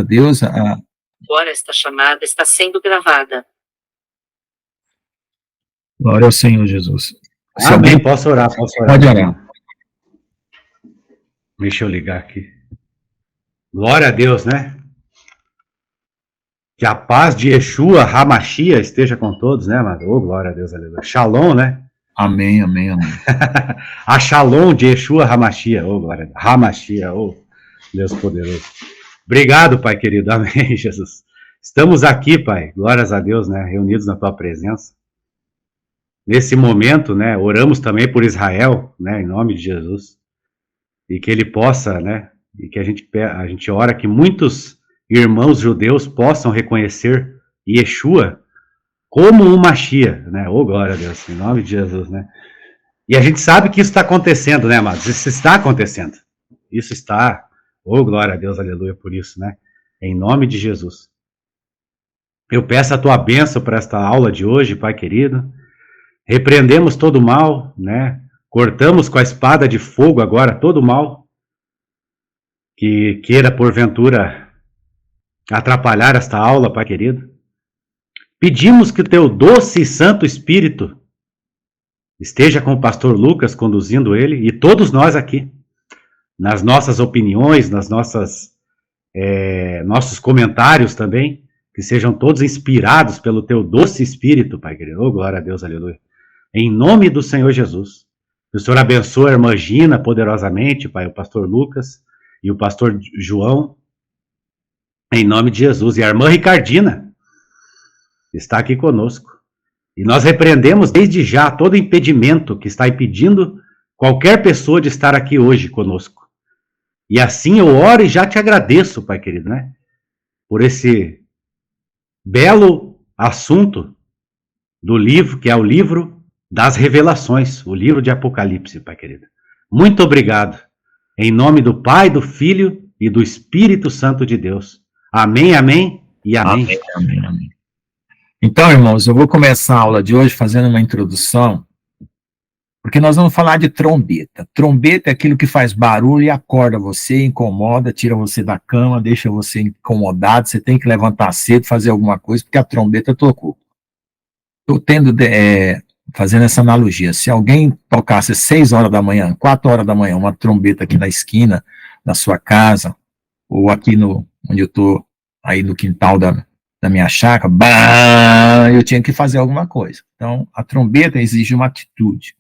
Deus. Agora esta chamada está sendo gravada. Glória ao Senhor Jesus. Amém, posso orar. Pode orar. Deixa eu ligar aqui. Glória a Deus, né? Que a paz de Yeshua, Hamashia, esteja com todos, né, amado? Oh, glória a Deus, aleluia. Shalom, né? Amém, amém, amém. A Shalom de Yeshua, Hamashia. Oh, glória a Deus. Hamashia, oh, Deus poderoso. Obrigado, Pai querido. Amém, Jesus. Estamos aqui, Pai, glórias a Deus, né? Reunidos na Tua presença. Nesse momento, né? Oramos também por Israel, né? Em nome de Jesus. E que ele possa, né? E que a gente ora que muitos irmãos judeus possam reconhecer Yeshua como um Machia, né? Oh, glória a Deus, em nome de Jesus, né? E a gente sabe que isso está acontecendo, né, amados? Isso está acontecendo. Isso está, oh, glória a Deus, aleluia, por isso, né? Em nome de Jesus. Eu peço a tua bênção para esta aula de hoje, Pai querido. Repreendemos todo o mal, né? Cortamos com a espada de fogo agora todo o mal que queira, porventura, atrapalhar esta aula, Pai querido. Pedimos que o teu doce e santo Espírito esteja com o pastor Lucas, conduzindo ele, e todos nós aqui, nas nossas opiniões, nas nossos comentários também, que sejam todos inspirados pelo teu doce Espírito, Pai querido. Oh, glória a Deus, aleluia. Em nome do Senhor Jesus. Que o Senhor abençoe a irmã Gina poderosamente, Pai, o pastor Lucas e o pastor João, em nome de Jesus. E a irmã Ricardina está aqui conosco. E nós repreendemos desde já todo impedimento que está impedindo qualquer pessoa de estar aqui hoje conosco. E assim eu oro e já te agradeço, Pai querido, né? Por esse belo assunto do livro, que é o livro das revelações, o livro de Apocalipse, Pai querido. Muito obrigado. Em nome do Pai, do Filho e do Espírito Santo de Deus. Amém, amém e amém. Amém, amém, amém. Então, irmãos, eu vou começar a aula de hoje fazendo uma introdução, porque nós vamos falar de trombeta. Trombeta é aquilo que faz barulho e acorda você, incomoda, tira você da cama, deixa você incomodado, você tem que levantar cedo, fazer alguma coisa, porque a trombeta tocou. Estou fazendo essa analogia. Se alguém tocasse 6 horas da manhã, 4 horas da manhã, uma trombeta aqui na esquina da sua casa, ou aqui onde eu estou, aí no quintal da minha chácara, bah, eu tinha que fazer alguma coisa. Então, a trombeta exige uma atitude.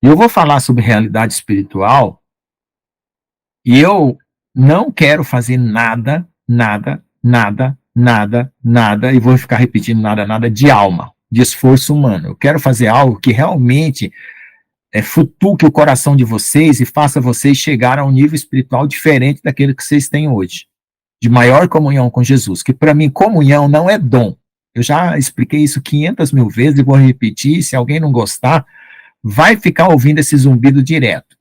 E eu vou falar sobre realidade espiritual, e eu não quero fazer nada, e vou ficar repetindo nada de alma, de esforço humano. Eu quero fazer algo que realmente futuque o coração de vocês e faça vocês chegar a um nível espiritual diferente daquele que vocês têm hoje, de maior comunhão com Jesus, que para mim comunhão não é dom. Eu já expliquei isso 500 mil vezes e vou repetir, se alguém não gostar, vai ficar ouvindo esse zumbido direto.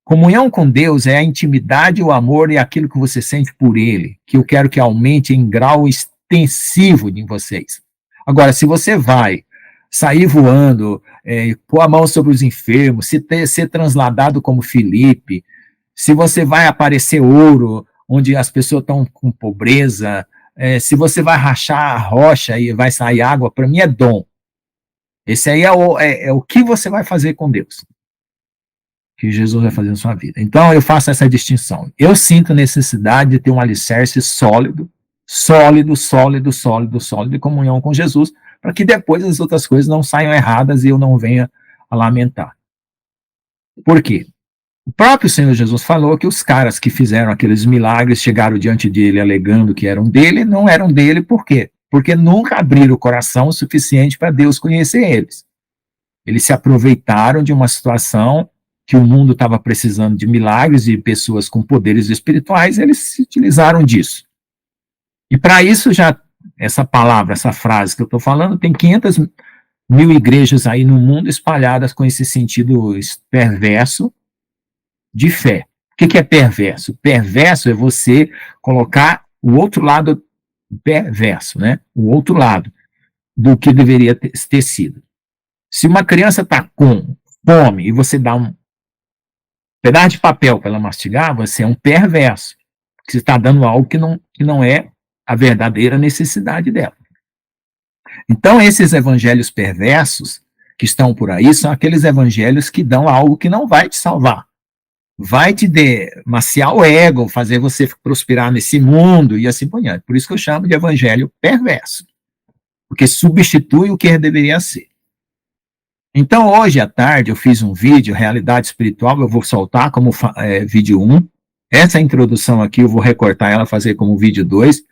Comunhão com Deus é a intimidade, o amor e aquilo que você sente por Ele, que eu quero que aumente em grau extensivo em vocês. Agora, se você vai sair voando, pôr a mão sobre os enfermos, ser transladado como Filipe, se você vai aparecer ouro, onde as pessoas estão com pobreza, se você vai rachar a rocha e vai sair água, para mim é dom. Esse aí é o que você vai fazer com Deus, que Jesus vai fazer na sua vida. Então eu faço essa distinção. Eu sinto necessidade de ter um alicerce sólido de comunhão com Jesus, para que depois as outras coisas não saiam erradas e eu não venha a lamentar. Por quê? O próprio Senhor Jesus falou que os caras que fizeram aqueles milagres, chegaram diante dele alegando que eram dele, não eram dele, por quê? Porque nunca abriram o coração o suficiente para Deus conhecer eles. Eles se aproveitaram de uma situação que o mundo estava precisando de milagres e pessoas com poderes espirituais, eles se utilizaram disso. E para isso essa palavra, essa frase que eu estou falando, tem 500 mil igrejas aí no mundo espalhadas com esse sentido perverso de fé. O que é perverso? Perverso é você colocar o outro lado perverso, né? O outro lado do que deveria ter sido. Se uma criança está com fome e você dá um pedaço de papel para ela mastigar, você é um perverso. Você está dando algo que não é a verdadeira necessidade dela. Então, esses evangelhos perversos que estão por aí são aqueles evangelhos que dão algo que não vai te salvar. Vai te maciar o ego, fazer você prosperar nesse mundo e assim por diante. Por isso que eu chamo de evangelho perverso. Porque substitui o que deveria ser. Então, hoje à tarde, eu fiz um vídeo, Realidade Espiritual, eu vou soltar como vídeo 1. Essa introdução aqui, eu vou recortar ela, fazer como vídeo 2,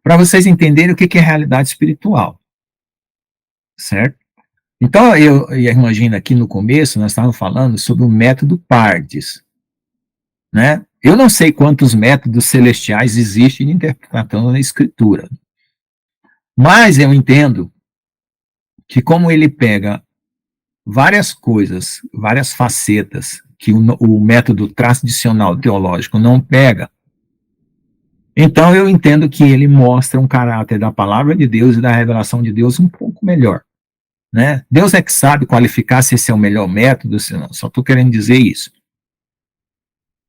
para vocês entenderem o que é realidade espiritual. Certo? Então, eu imagino aqui no começo, nós estávamos falando sobre o método Pardes. Né? Eu não sei quantos métodos celestiais existem de interpretação na Escritura. Mas eu entendo que como ele pega várias coisas, várias facetas que o método tradicional teológico não pega, então eu entendo que ele mostra um caráter da palavra de Deus e da revelação de Deus um pouco melhor. Né? Deus é que sabe qualificar se esse é o melhor método, se não, só estou querendo dizer isso.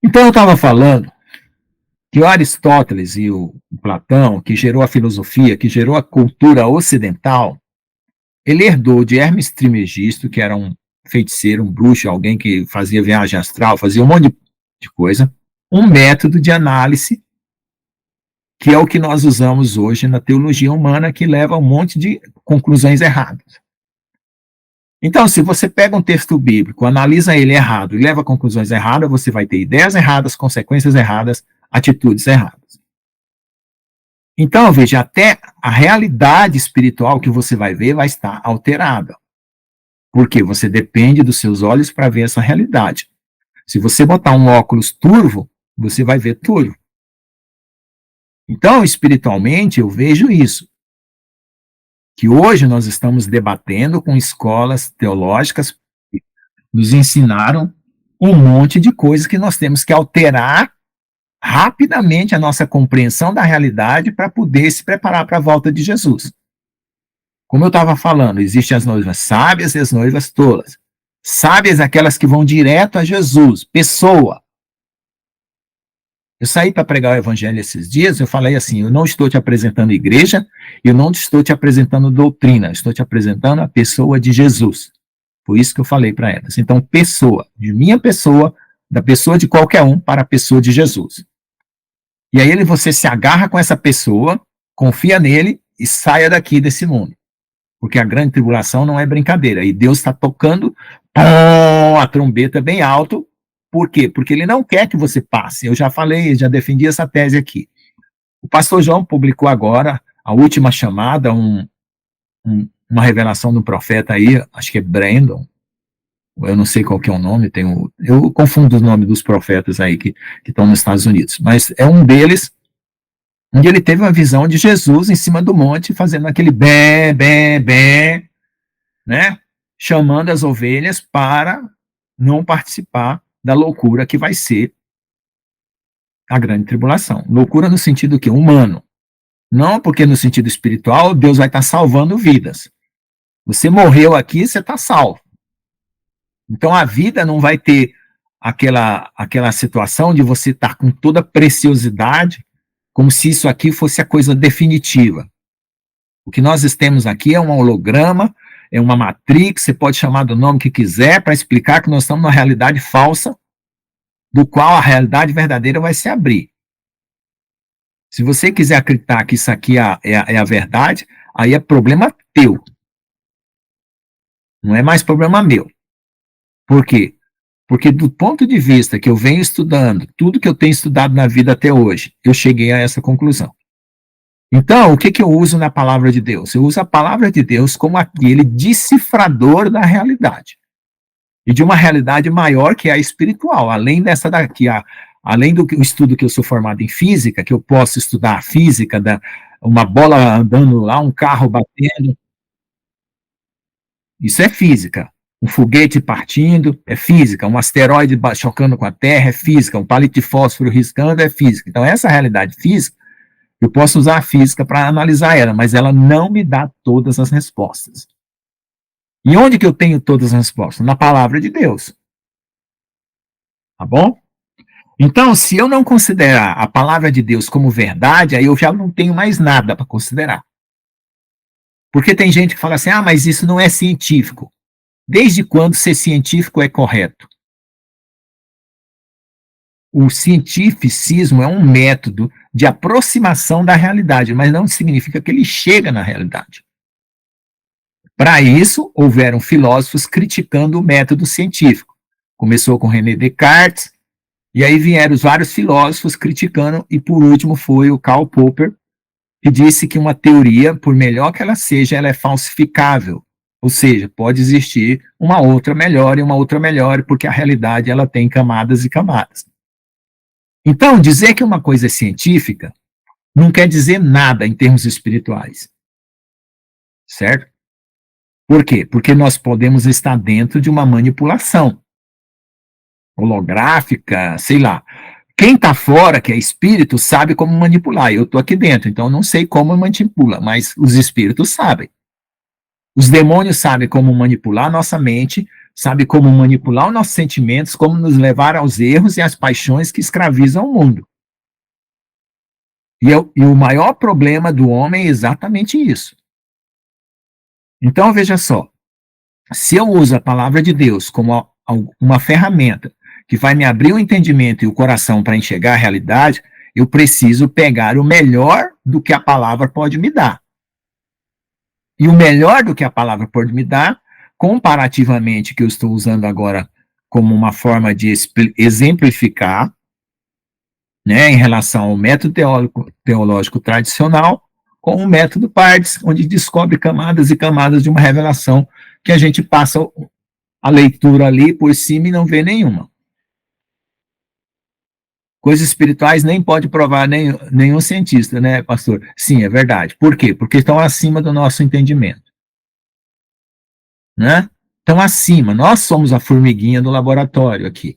Então eu estava falando que o Aristóteles e o Platão, que gerou a filosofia, que gerou a cultura ocidental, ele herdou de Hermes Trismegisto, que era um feiticeiro, um bruxo, alguém que fazia viagem astral, fazia um monte de coisa, um método de análise, que é o que nós usamos hoje na teologia humana, que leva a um monte de conclusões erradas. Então, se você pega um texto bíblico, analisa ele errado e leva a conclusões erradas, você vai ter ideias erradas, consequências erradas, atitudes erradas. Então, veja, até a realidade espiritual que você vai ver vai estar alterada. Porque você depende dos seus olhos para ver essa realidade. Se você botar um óculos turvo, você vai ver turvo. Então, espiritualmente, eu vejo isso. Que hoje nós estamos debatendo com escolas teológicas que nos ensinaram um monte de coisas que nós temos que alterar rapidamente a nossa compreensão da realidade para poder se preparar para a volta de Jesus. Como eu estava falando, existem as noivas sábias e as noivas tolas. Sábias aquelas que vão direto a Jesus, pessoa. Eu saí para pregar o evangelho esses dias, eu falei assim, eu não estou te apresentando igreja, eu não estou te apresentando doutrina, eu estou te apresentando a pessoa de Jesus. Foi isso que eu falei para elas. Então, pessoa, de minha pessoa, da pessoa de qualquer um, para a pessoa de Jesus. E aí você se agarra com essa pessoa, confia nele e saia daqui desse mundo. Porque a grande tribulação não é brincadeira. E Deus está tocando a trombeta bem alto. Por quê? Porque ele não quer que você passe. Eu já falei, já defendi essa tese aqui. O pastor João publicou agora a última chamada, uma revelação do profeta aí, acho que é Brandon, eu não sei qual que é o nome, eu confundo os nomes dos profetas aí que estão nos Estados Unidos, mas é um deles, onde ele teve uma visão de Jesus em cima do monte, fazendo aquele bé, bé, bé, né? Chamando as ovelhas para não participar da loucura que vai ser a grande tribulação. Loucura no sentido que humano. Não porque no sentido espiritual Deus vai estar salvando vidas. Você morreu aqui, você está salvo. Então a vida não vai ter aquela situação de você estar com toda preciosidade, como se isso aqui fosse a coisa definitiva. O que nós temos aqui é um holograma, é uma matrix, você pode chamar do nome que quiser, para explicar que nós estamos numa realidade falsa, do qual a realidade verdadeira vai se abrir. Se você quiser acreditar que isso aqui é a verdade, aí é problema teu. Não é mais problema meu. Por quê? Porque do ponto de vista que eu venho estudando, tudo que eu tenho estudado na vida até hoje, eu cheguei a essa conclusão. Então, o que eu uso na palavra de Deus? Eu uso a palavra de Deus como aquele decifrador da realidade. E de uma realidade maior que é a espiritual, além dessa daqui, além do estudo que eu sou formado em física, que eu posso estudar a física, uma bola andando lá, um carro batendo. Isso é física. Um foguete partindo é física. Um asteroide chocando com a Terra é física. Um palito de fósforo riscando é física. Então, essa realidade física, eu posso usar a física para analisar ela, mas ela não me dá todas as respostas. E onde que eu tenho todas as respostas? Na palavra de Deus. Tá bom? Então, se eu não considerar a palavra de Deus como verdade, aí eu já não tenho mais nada para considerar. Porque tem gente que fala assim, mas isso não é científico. Desde quando ser científico é correto? O cientificismo é um método de aproximação da realidade, mas não significa que ele chega na realidade. Para isso, houveram filósofos criticando o método científico. Começou com René Descartes, e aí vieram vários filósofos criticando, e por último foi o Karl Popper, que disse que uma teoria, por melhor que ela seja, ela é falsificável. Ou seja, pode existir uma outra melhor e uma outra melhor, porque a realidade ela tem camadas e camadas. Então, dizer que uma coisa é científica não quer dizer nada em termos espirituais. Certo? Por quê? Porque nós podemos estar dentro de uma manipulação holográfica, sei lá. Quem está fora, que é espírito, sabe como manipular. Eu estou aqui dentro, então eu não sei como manipula, mas os espíritos sabem. Os demônios sabem como manipular a nossa mente, sabem como manipular os nossos sentimentos, como nos levar aos erros e às paixões que escravizam o mundo. E o maior problema do homem é exatamente isso. Então, veja só, se eu uso a palavra de Deus como uma ferramenta que vai me abrir o entendimento e o coração para enxergar a realidade, eu preciso pegar o melhor do que a palavra pode me dar. E o melhor do que a palavra pode me dar, comparativamente, que eu estou usando agora como uma forma de exemplificar, né, em relação ao método teológico tradicional, com o método Pardes, onde descobre camadas e camadas de uma revelação que a gente passa a leitura ali por cima e não vê nenhuma. Coisas espirituais nem pode provar nenhum cientista, né, pastor? Sim, é verdade. Por quê? Porque estão acima do nosso entendimento. Né? Estão acima. Nós somos a formiguinha do laboratório aqui.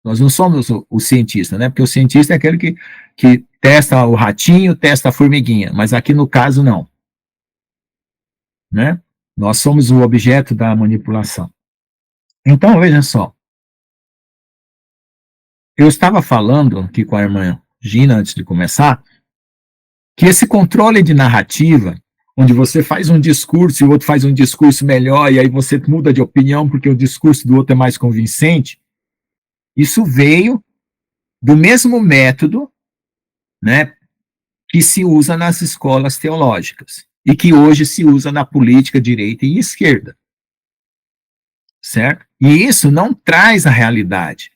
Nós não somos o cientista, né? Porque o cientista é aquele que testa o ratinho, testa a formiguinha, mas aqui no caso não. Né? Nós somos o objeto da manipulação. Então, veja só. Eu estava falando aqui com a irmã Gina, antes de começar, que esse controle de narrativa, onde você faz um discurso e o outro faz um discurso melhor, e aí você muda de opinião porque o discurso do outro é mais convincente, isso veio do mesmo método, né, que se usa nas escolas teológicas e que hoje se usa na política direita e esquerda. Certo? E isso não traz a realidade.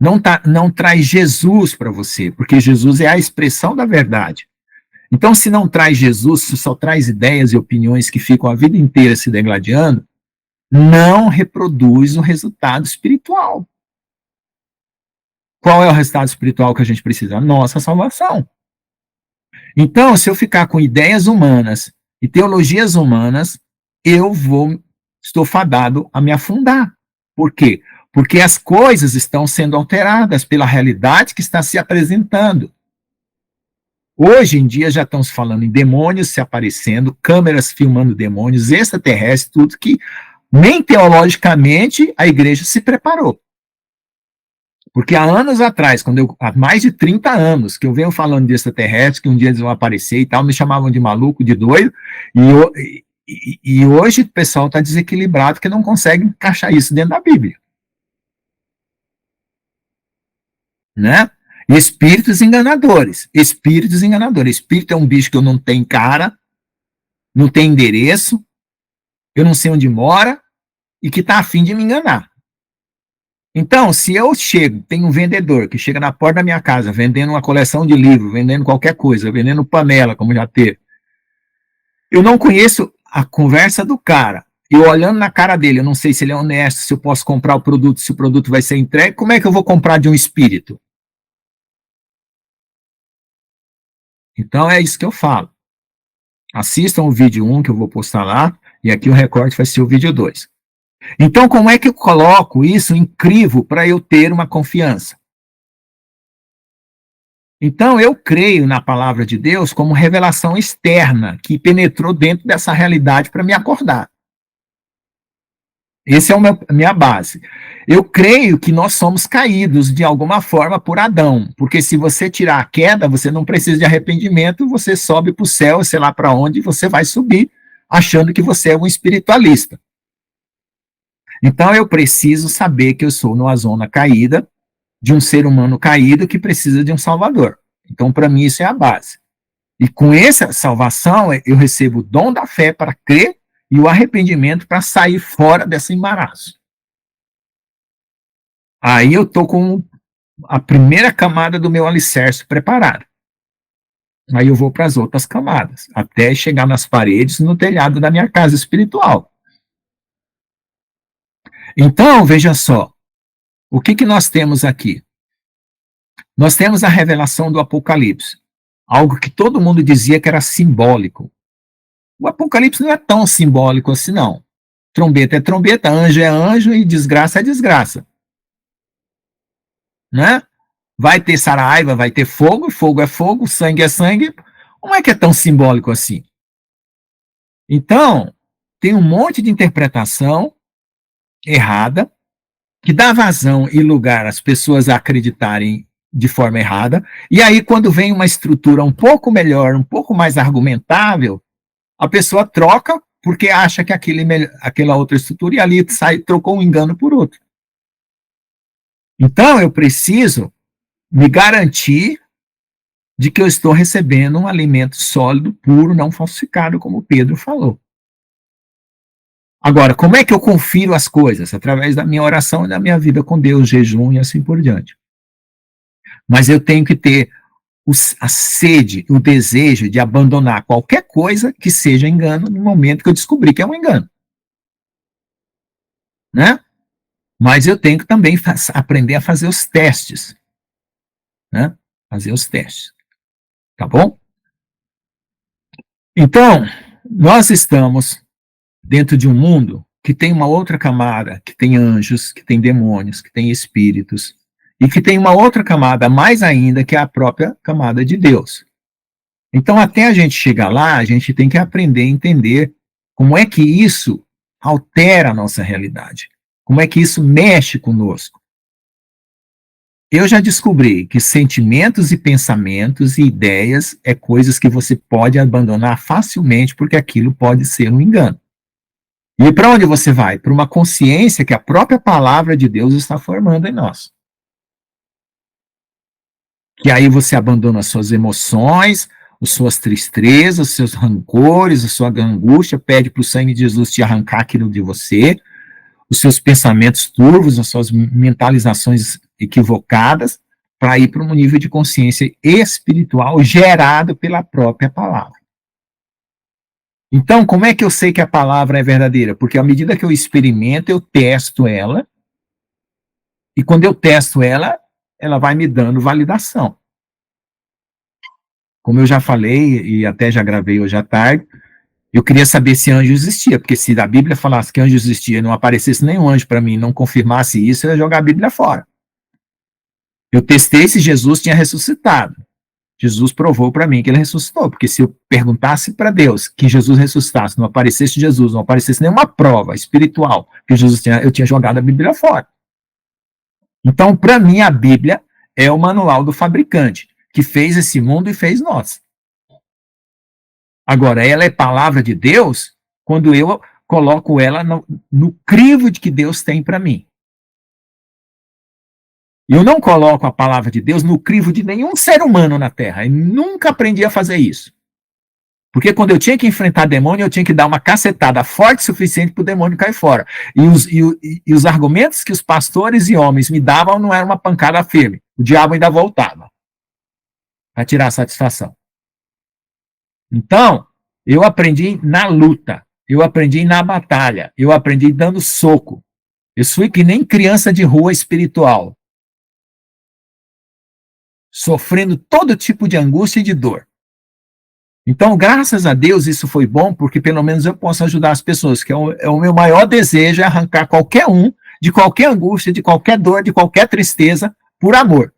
Não traz Jesus para você, porque Jesus é a expressão da verdade. Então, se não traz Jesus, se só traz ideias e opiniões que ficam a vida inteira se degladiando, não reproduz o resultado espiritual. Qual é o resultado espiritual que a gente precisa? A nossa salvação. Então, se eu ficar com ideias humanas e teologias humanas, estou fadado a me afundar. Por quê? Porque as coisas estão sendo alteradas pela realidade que está se apresentando. Hoje em dia já estão se falando em demônios se aparecendo, câmeras filmando demônios, extraterrestres, tudo que nem teologicamente a igreja se preparou. Porque há anos atrás, há mais de 30 anos, que eu venho falando de extraterrestres, que um dia eles vão aparecer e tal, me chamavam de maluco, de doido, e hoje o pessoal está desequilibrado, que não consegue encaixar isso dentro da Bíblia. Né? Espíritos enganadores. Espírito é um bicho que eu não tenho cara, não tem endereço, eu não sei onde mora, e que está a fim de me enganar. Então, se eu tem um vendedor que chega na porta da minha casa, vendendo uma coleção de livros, vendendo qualquer coisa, vendendo panela, como já teve, eu não conheço a conversa do cara, eu olhando na cara dele, eu não sei se ele é honesto, se eu posso comprar o produto, se o produto vai ser entregue, como é que eu vou comprar de um espírito? Então, é isso que eu falo. Assistam o vídeo 1 que eu vou postar lá, e aqui o recorte vai ser o vídeo 2. Então, como é que eu coloco isso em crivo para eu ter uma confiança? Então, eu creio na palavra de Deus como revelação externa que penetrou dentro dessa realidade para me acordar. Essa é a minha base. Eu creio que nós somos caídos de alguma forma por Adão, porque se você tirar a queda, você não precisa de arrependimento, você sobe para o céu, sei lá para onde, você vai subir, achando que você é um espiritualista. Então eu preciso saber que eu sou numa zona caída, de um ser humano caído que precisa de um salvador. Então, para mim, isso é a base. E com essa salvação, eu recebo o dom da fé para crer e o arrependimento para sair fora desse embaraço. Aí eu estou com a primeira camada do meu alicerce preparada. Aí eu vou para as outras camadas, até chegar nas paredes, no telhado da minha casa espiritual. Então, veja só, o que nós temos aqui? Nós temos a revelação do Apocalipse, algo que todo mundo dizia que era simbólico. O Apocalipse não é tão simbólico assim, não. Trombeta é trombeta, anjo é anjo e desgraça é desgraça. Né? Vai ter saraiva, vai ter fogo, fogo é fogo, sangue é sangue. Como é que é tão simbólico assim? Então, tem um monte de interpretação errada que dá vazão e lugar às pessoas a acreditarem de forma errada, e aí quando vem uma estrutura um pouco melhor, um pouco mais argumentável, a pessoa troca porque acha que aquela outra estrutura e ali trocou um engano por outro. Então eu preciso me garantir de que eu estou recebendo um alimento sólido, puro, não falsificado, como Pedro falou. Agora, como é que eu confiro as coisas? Através da minha oração e da minha vida com Deus, jejum e assim por diante. Mas eu tenho que ter a sede, o desejo de abandonar qualquer coisa que seja engano no momento que eu descobri que é um engano. Né? Mas eu tenho que também aprender a fazer os testes. Né? Fazer os testes. Tá bom? Então, nós estamos dentro de um mundo que tem uma outra camada, que tem anjos, que tem demônios, que tem espíritos, e que tem uma outra camada mais ainda, que é a própria camada de Deus. Então, até a gente chegar lá, a gente tem que aprender a entender como é que isso altera a nossa realidade, como é que isso mexe conosco. Eu já descobri que sentimentos e pensamentos e ideias é coisas que você pode abandonar facilmente, porque aquilo pode ser um engano. E para onde você vai? Para uma consciência que a própria palavra de Deus está formando em nós. Que aí você abandona as suas emoções, as suas tristezas, os seus rancores, a sua angústia, pede para o sangue de Jesus te arrancar aquilo de você, os seus pensamentos turvos, as suas mentalizações equivocadas, para ir para um nível de consciência espiritual gerado pela própria palavra. Então, como é que eu sei que a palavra é verdadeira? Porque à medida que eu experimento, eu testo ela, e quando eu testo ela, ela vai me dando validação. Como eu já falei, e até já gravei hoje à tarde, eu queria saber se anjo existia, porque se a Bíblia falasse que anjo existia e não aparecesse nenhum anjo para mim, não confirmasse isso, eu ia jogar a Bíblia fora. Eu testei se Jesus tinha ressuscitado. Jesus provou para mim que ele ressuscitou, porque se eu perguntasse para Deus que Jesus ressuscitasse, não aparecesse Jesus, não aparecesse nenhuma prova espiritual que Jesus tinha, eu tinha jogado a Bíblia fora. Então, para mim, a Bíblia é o manual do fabricante, que fez esse mundo e fez nós. Agora, ela é palavra de Deus quando eu coloco ela no crivo de que Deus tem para mim. Eu não coloco a palavra de Deus no crivo de nenhum ser humano na Terra. Eu nunca aprendi a fazer isso. Porque quando eu tinha que enfrentar demônio, eu tinha que dar uma cacetada forte o suficiente para o demônio cair fora. E os argumentos que os pastores e homens me davam não eram uma pancada firme. O diabo ainda voltava para tirar a satisfação. Então, eu aprendi na luta, eu aprendi na batalha, eu aprendi dando soco. Eu fui que nem criança de rua espiritual, sofrendo todo tipo de angústia e de dor. Então, graças a Deus, isso foi bom, porque pelo menos eu posso ajudar as pessoas, que é o meu maior desejo, é arrancar qualquer um de qualquer angústia, de qualquer dor, de qualquer tristeza, por amor,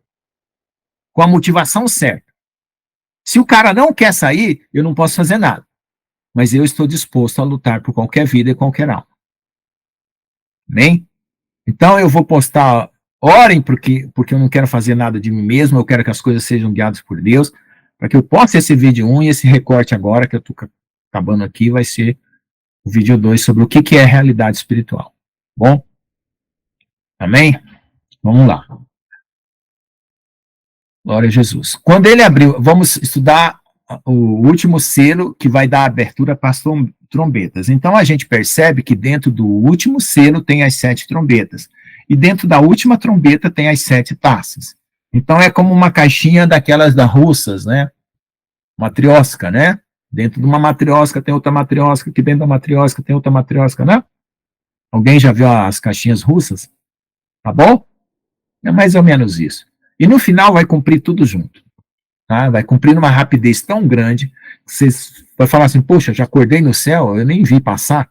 com a motivação certa. Se o cara não quer sair, eu não posso fazer nada. Mas eu estou disposto a lutar por qualquer vida e qualquer alma. Amém? Então eu vou postar, orem, porque eu não quero fazer nada de mim mesmo, eu quero que as coisas sejam guiadas por Deus, para que eu possa esse vídeo 1 e esse recorte agora, que eu estou acabando aqui, vai ser o vídeo 2 sobre o que é realidade espiritual. Bom? Amém? Vamos lá. Glória a Jesus. Quando ele abriu, vamos estudar o último selo que vai dar abertura para as trombetas. Então a gente percebe que dentro do último selo tem as 7 trombetas. E dentro da última trombeta tem as 7 taças. Então é como uma caixinha daquelas das russas, né? Matriosca, né? Dentro de uma matriosca tem outra matriosca, que dentro da matriosca tem outra matriosca, né? Alguém já viu as caixinhas russas? Tá bom? É mais ou menos isso. E no final vai cumprir tudo junto. Tá? Vai cumprir numa rapidez tão grande que você vai falar assim, poxa, já acordei no céu, eu nem vi passar.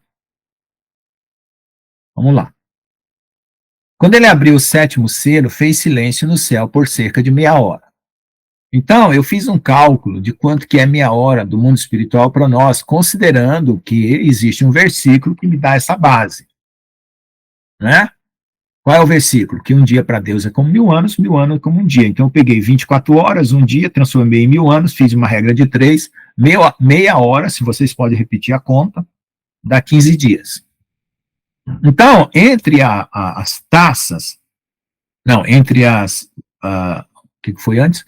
Vamos lá. Quando ele abriu o 7º selo, fez silêncio no céu por cerca de meia hora. Então, eu fiz um cálculo de quanto que é meia hora do mundo espiritual para nós, considerando que existe um versículo que me dá essa base. Né? Qual é o versículo? Que um dia para Deus é como 1000 anos é como um dia. Então eu peguei 24 horas, um dia, transformei em 1000 anos, fiz uma regra de 3, meia hora, se vocês podem repetir a conta, dá 15 dias. Então, entre as taças, não, entre as, o que foi antes?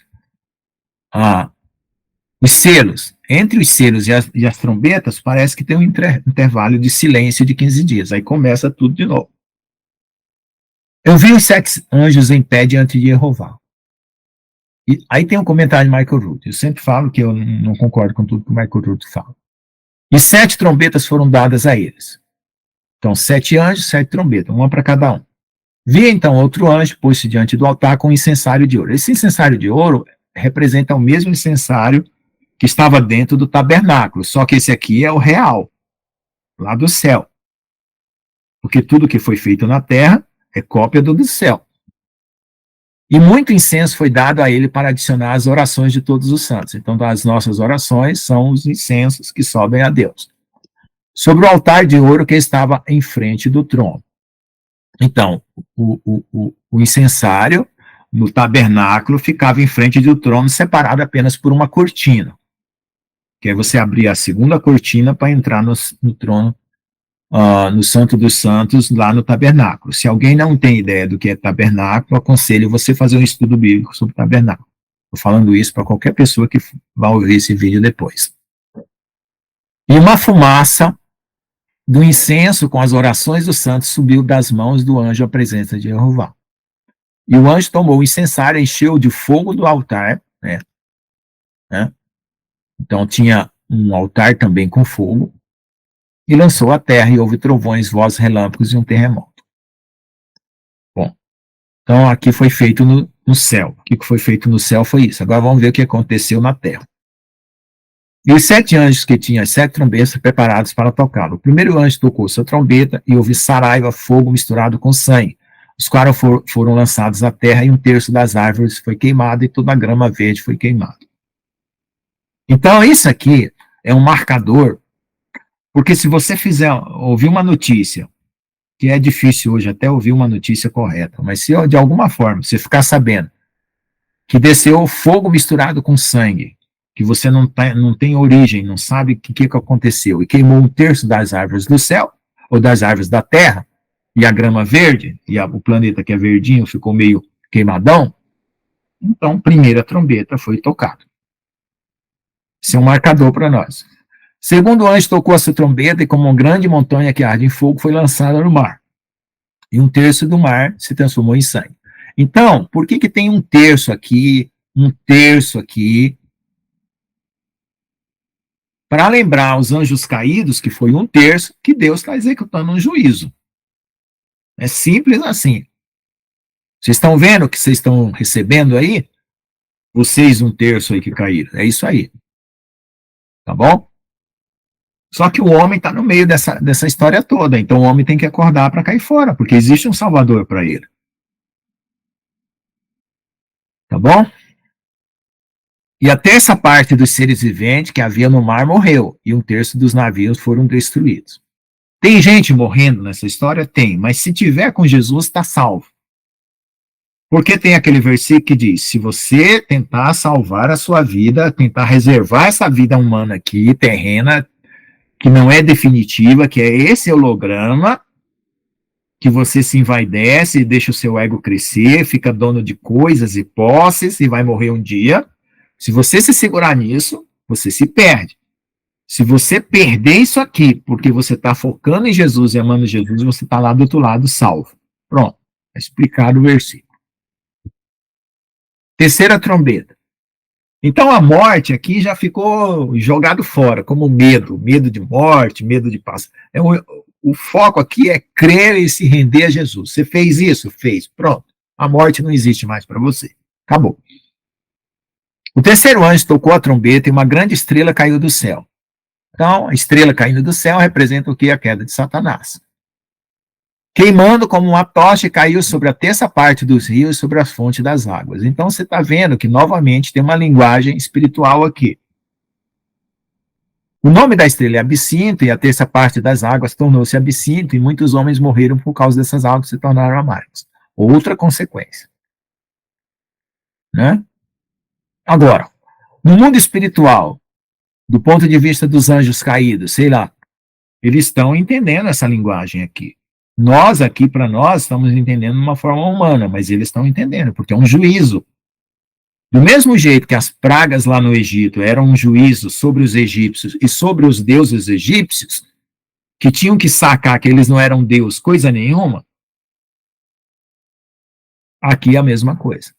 Os selos, entre os selos e as trombetas, parece que tem um intervalo de silêncio de 15 dias. Aí começa tudo de novo. Eu vi os 7 anjos em pé diante de Jeová. E aí tem um comentário de Michael Root. Eu sempre falo que eu não concordo com tudo que o Michael Root fala. E 7 trombetas foram dadas a eles. Então, 7 anjos, 7 trombetas, uma para cada um. Vi então outro anjo, pôs-se diante do altar com um incensário de ouro. Esse incensário de ouro representa o mesmo incensário que estava dentro do tabernáculo, só que esse aqui é o real, lá do céu. Porque tudo que foi feito na terra é cópia do céu. E muito incenso foi dado a ele para adicionar as orações de todos os santos. Então, as nossas orações são os incensos que sobem a Deus. Sobre o altar de ouro que estava em frente do trono. Então, o incensário no tabernáculo ficava em frente do trono, separado apenas por uma cortina. Que aí você abria a segunda cortina para entrar no trono, no Santo dos Santos, lá no tabernáculo. Se alguém não tem ideia do que é tabernáculo, aconselho você fazer um estudo bíblico sobre tabernáculo. Estou falando isso para qualquer pessoa que vai ouvir esse vídeo depois. E uma fumaça do incenso com as orações dos santos subiu das mãos do anjo à presença de Jeová. E o anjo tomou o incensário, encheu de fogo do altar, né? Então tinha um altar também com fogo, e lançou a terra, e houve trovões, vozes, relâmpagos e um terremoto. Bom, então aqui foi feito no céu. O que foi feito no céu foi isso. Agora vamos ver o que aconteceu na terra. E os 7 anjos que tinham as 7 trombetas preparados para tocá-lo. O primeiro anjo tocou sua trombeta e houve saraiva, fogo misturado com sangue. Os quais foram lançados à terra e 1/3 das árvores foi queimado e toda a grama verde foi queimada. Então isso aqui é um marcador, porque se você ouvir uma notícia, que é difícil hoje até ouvir uma notícia correta, mas se de alguma forma você ficar sabendo que desceu fogo misturado com sangue, que você não tem origem, não sabe o que aconteceu, e queimou 1/3 das árvores do céu, ou das árvores da terra, e a grama verde, e o planeta que é verdinho ficou meio queimadão, então, primeira trombeta foi tocada. Isso é um marcador para nós. Segundo anjo tocou a sua trombeta, e como uma grande montanha que arde em fogo, foi lançada no mar. E 1/3 do mar se transformou em sangue. Então, por que tem 1/3 aqui, 1/3 aqui? Para lembrar os anjos caídos, que foi 1/3, que Deus está executando um juízo. É simples assim. Vocês estão vendo o que vocês estão recebendo aí? Vocês 1/3 aí que caíram. É isso aí. Tá bom? Só que o homem está no meio dessa história toda. Então o homem tem que acordar para cair fora, porque existe um salvador para ele. Tá bom? E a 3ª parte dos seres viventes que havia no mar morreu, e 1/3 dos navios foram destruídos. Tem gente morrendo nessa história? Tem, mas se tiver com Jesus, está salvo. Porque tem aquele versículo que diz, se você tentar salvar a sua vida, tentar reservar essa vida humana aqui, terrena, que não é definitiva, que é esse holograma, que você se envaidece, deixa o seu ego crescer, fica dono de coisas e posses e vai morrer um dia. Se você se segurar nisso, você se perde. Se você perder isso aqui, porque você está focando em Jesus e amando Jesus, você está lá do outro lado salvo. Pronto, está explicado o versículo. Terceira trombeta. Então a morte aqui já ficou jogado fora, como medo de morte, medo de passar. O foco aqui é crer e se render a Jesus. Você fez isso? Fez. Pronto. A morte não existe mais para você. Acabou. O terceiro anjo tocou a trombeta e uma grande estrela caiu do céu. Então, a estrela caindo do céu representa o que? A queda de Satanás. Queimando como uma tocha, caiu sobre a terça parte dos rios e sobre as fontes das águas. Então, você está vendo que, novamente, tem uma linguagem espiritual aqui. O nome da estrela é Absinto, e a terça parte das águas tornou-se absinto, e muitos homens morreram por causa dessas águas se tornaram amargas. Outra consequência. Né? Agora, no mundo espiritual, do ponto de vista dos anjos caídos, sei lá, eles estão entendendo essa linguagem aqui. Nós aqui, para nós, estamos entendendo de uma forma humana, mas eles estão entendendo, porque é um juízo. Do mesmo jeito que as pragas lá no Egito eram um juízo sobre os egípcios e sobre os deuses egípcios, que tinham que sacar que eles não eram Deus coisa nenhuma, aqui é a mesma coisa.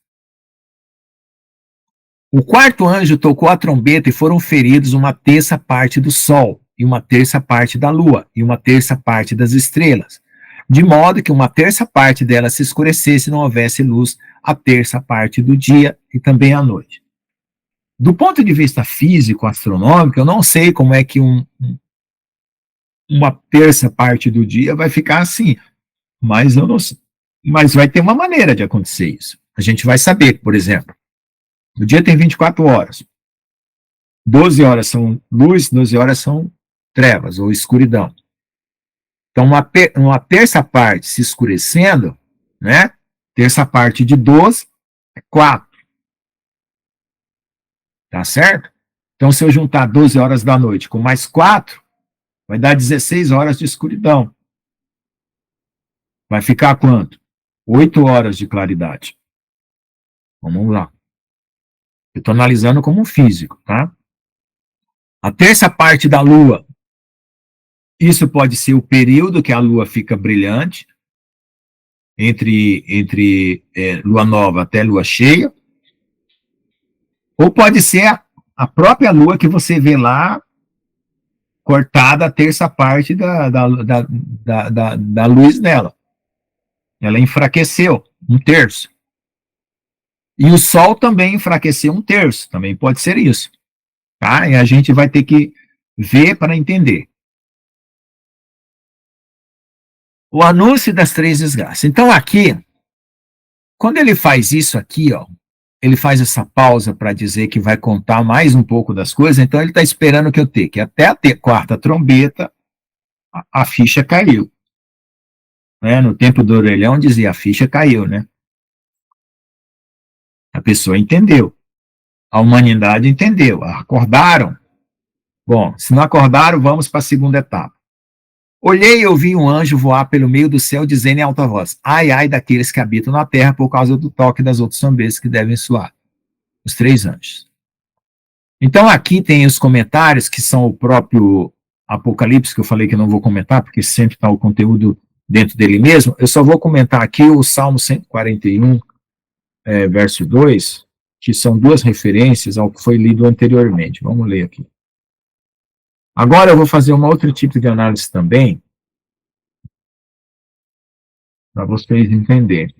O quarto anjo tocou a trombeta e foram feridos uma terça parte do sol, e uma terça parte da lua, e uma terça parte das estrelas, de modo que uma terça parte delas se escurecesse e não houvesse luz a terça parte do dia e também à noite. Do ponto de vista físico, astronômico, eu não sei como é que uma terça parte do dia vai ficar assim, mas eu não sei. Mas vai ter uma maneira de acontecer isso. A gente vai saber, por exemplo, o dia tem 24 horas. 12 horas são luz, 12 horas são trevas ou escuridão. Então, uma terça parte se escurecendo, né? Terça parte de 12 é 4. Tá certo? Então, se eu juntar 12 horas da noite com mais 4, vai dar 16 horas de escuridão. Vai ficar quanto? 8 horas de claridade. Vamos lá. Eu estou analisando como um físico, tá? A terça parte da Lua, isso pode ser o período que a Lua fica brilhante, entre Lua nova até Lua cheia, ou pode ser a própria Lua que você vê lá, cortada a terça parte da luz dela. Ela enfraqueceu um terço. E o Sol também enfraqueceu um terço, também pode ser isso. Tá? E a gente vai ter que ver para entender. O anúncio das 3 desgraças. Então aqui, quando ele faz isso aqui, ó, ele faz essa pausa para dizer que vai contar mais um pouco das coisas, então ele está esperando que eu tenha, que até a quarta trombeta, a ficha caiu. Né? No tempo do orelhão dizia, a ficha caiu, né? A pessoa entendeu. A humanidade entendeu. Acordaram? Bom, se não acordaram, vamos para a segunda etapa. Olhei e ouvi um anjo voar pelo meio do céu, dizendo em alta voz, ai, ai daqueles que habitam na terra por causa do toque das outras trombetas que devem soar. Os 3 anjos. Então aqui tem os comentários, que são o próprio Apocalipse, que eu falei que eu não vou comentar, porque sempre está o conteúdo dentro dele mesmo. Eu só vou comentar aqui o Salmo 141, verso 2, que são 2 referências ao que foi lido anteriormente. Vamos ler aqui. Agora eu vou fazer um outro tipo de análise também, para vocês entenderem.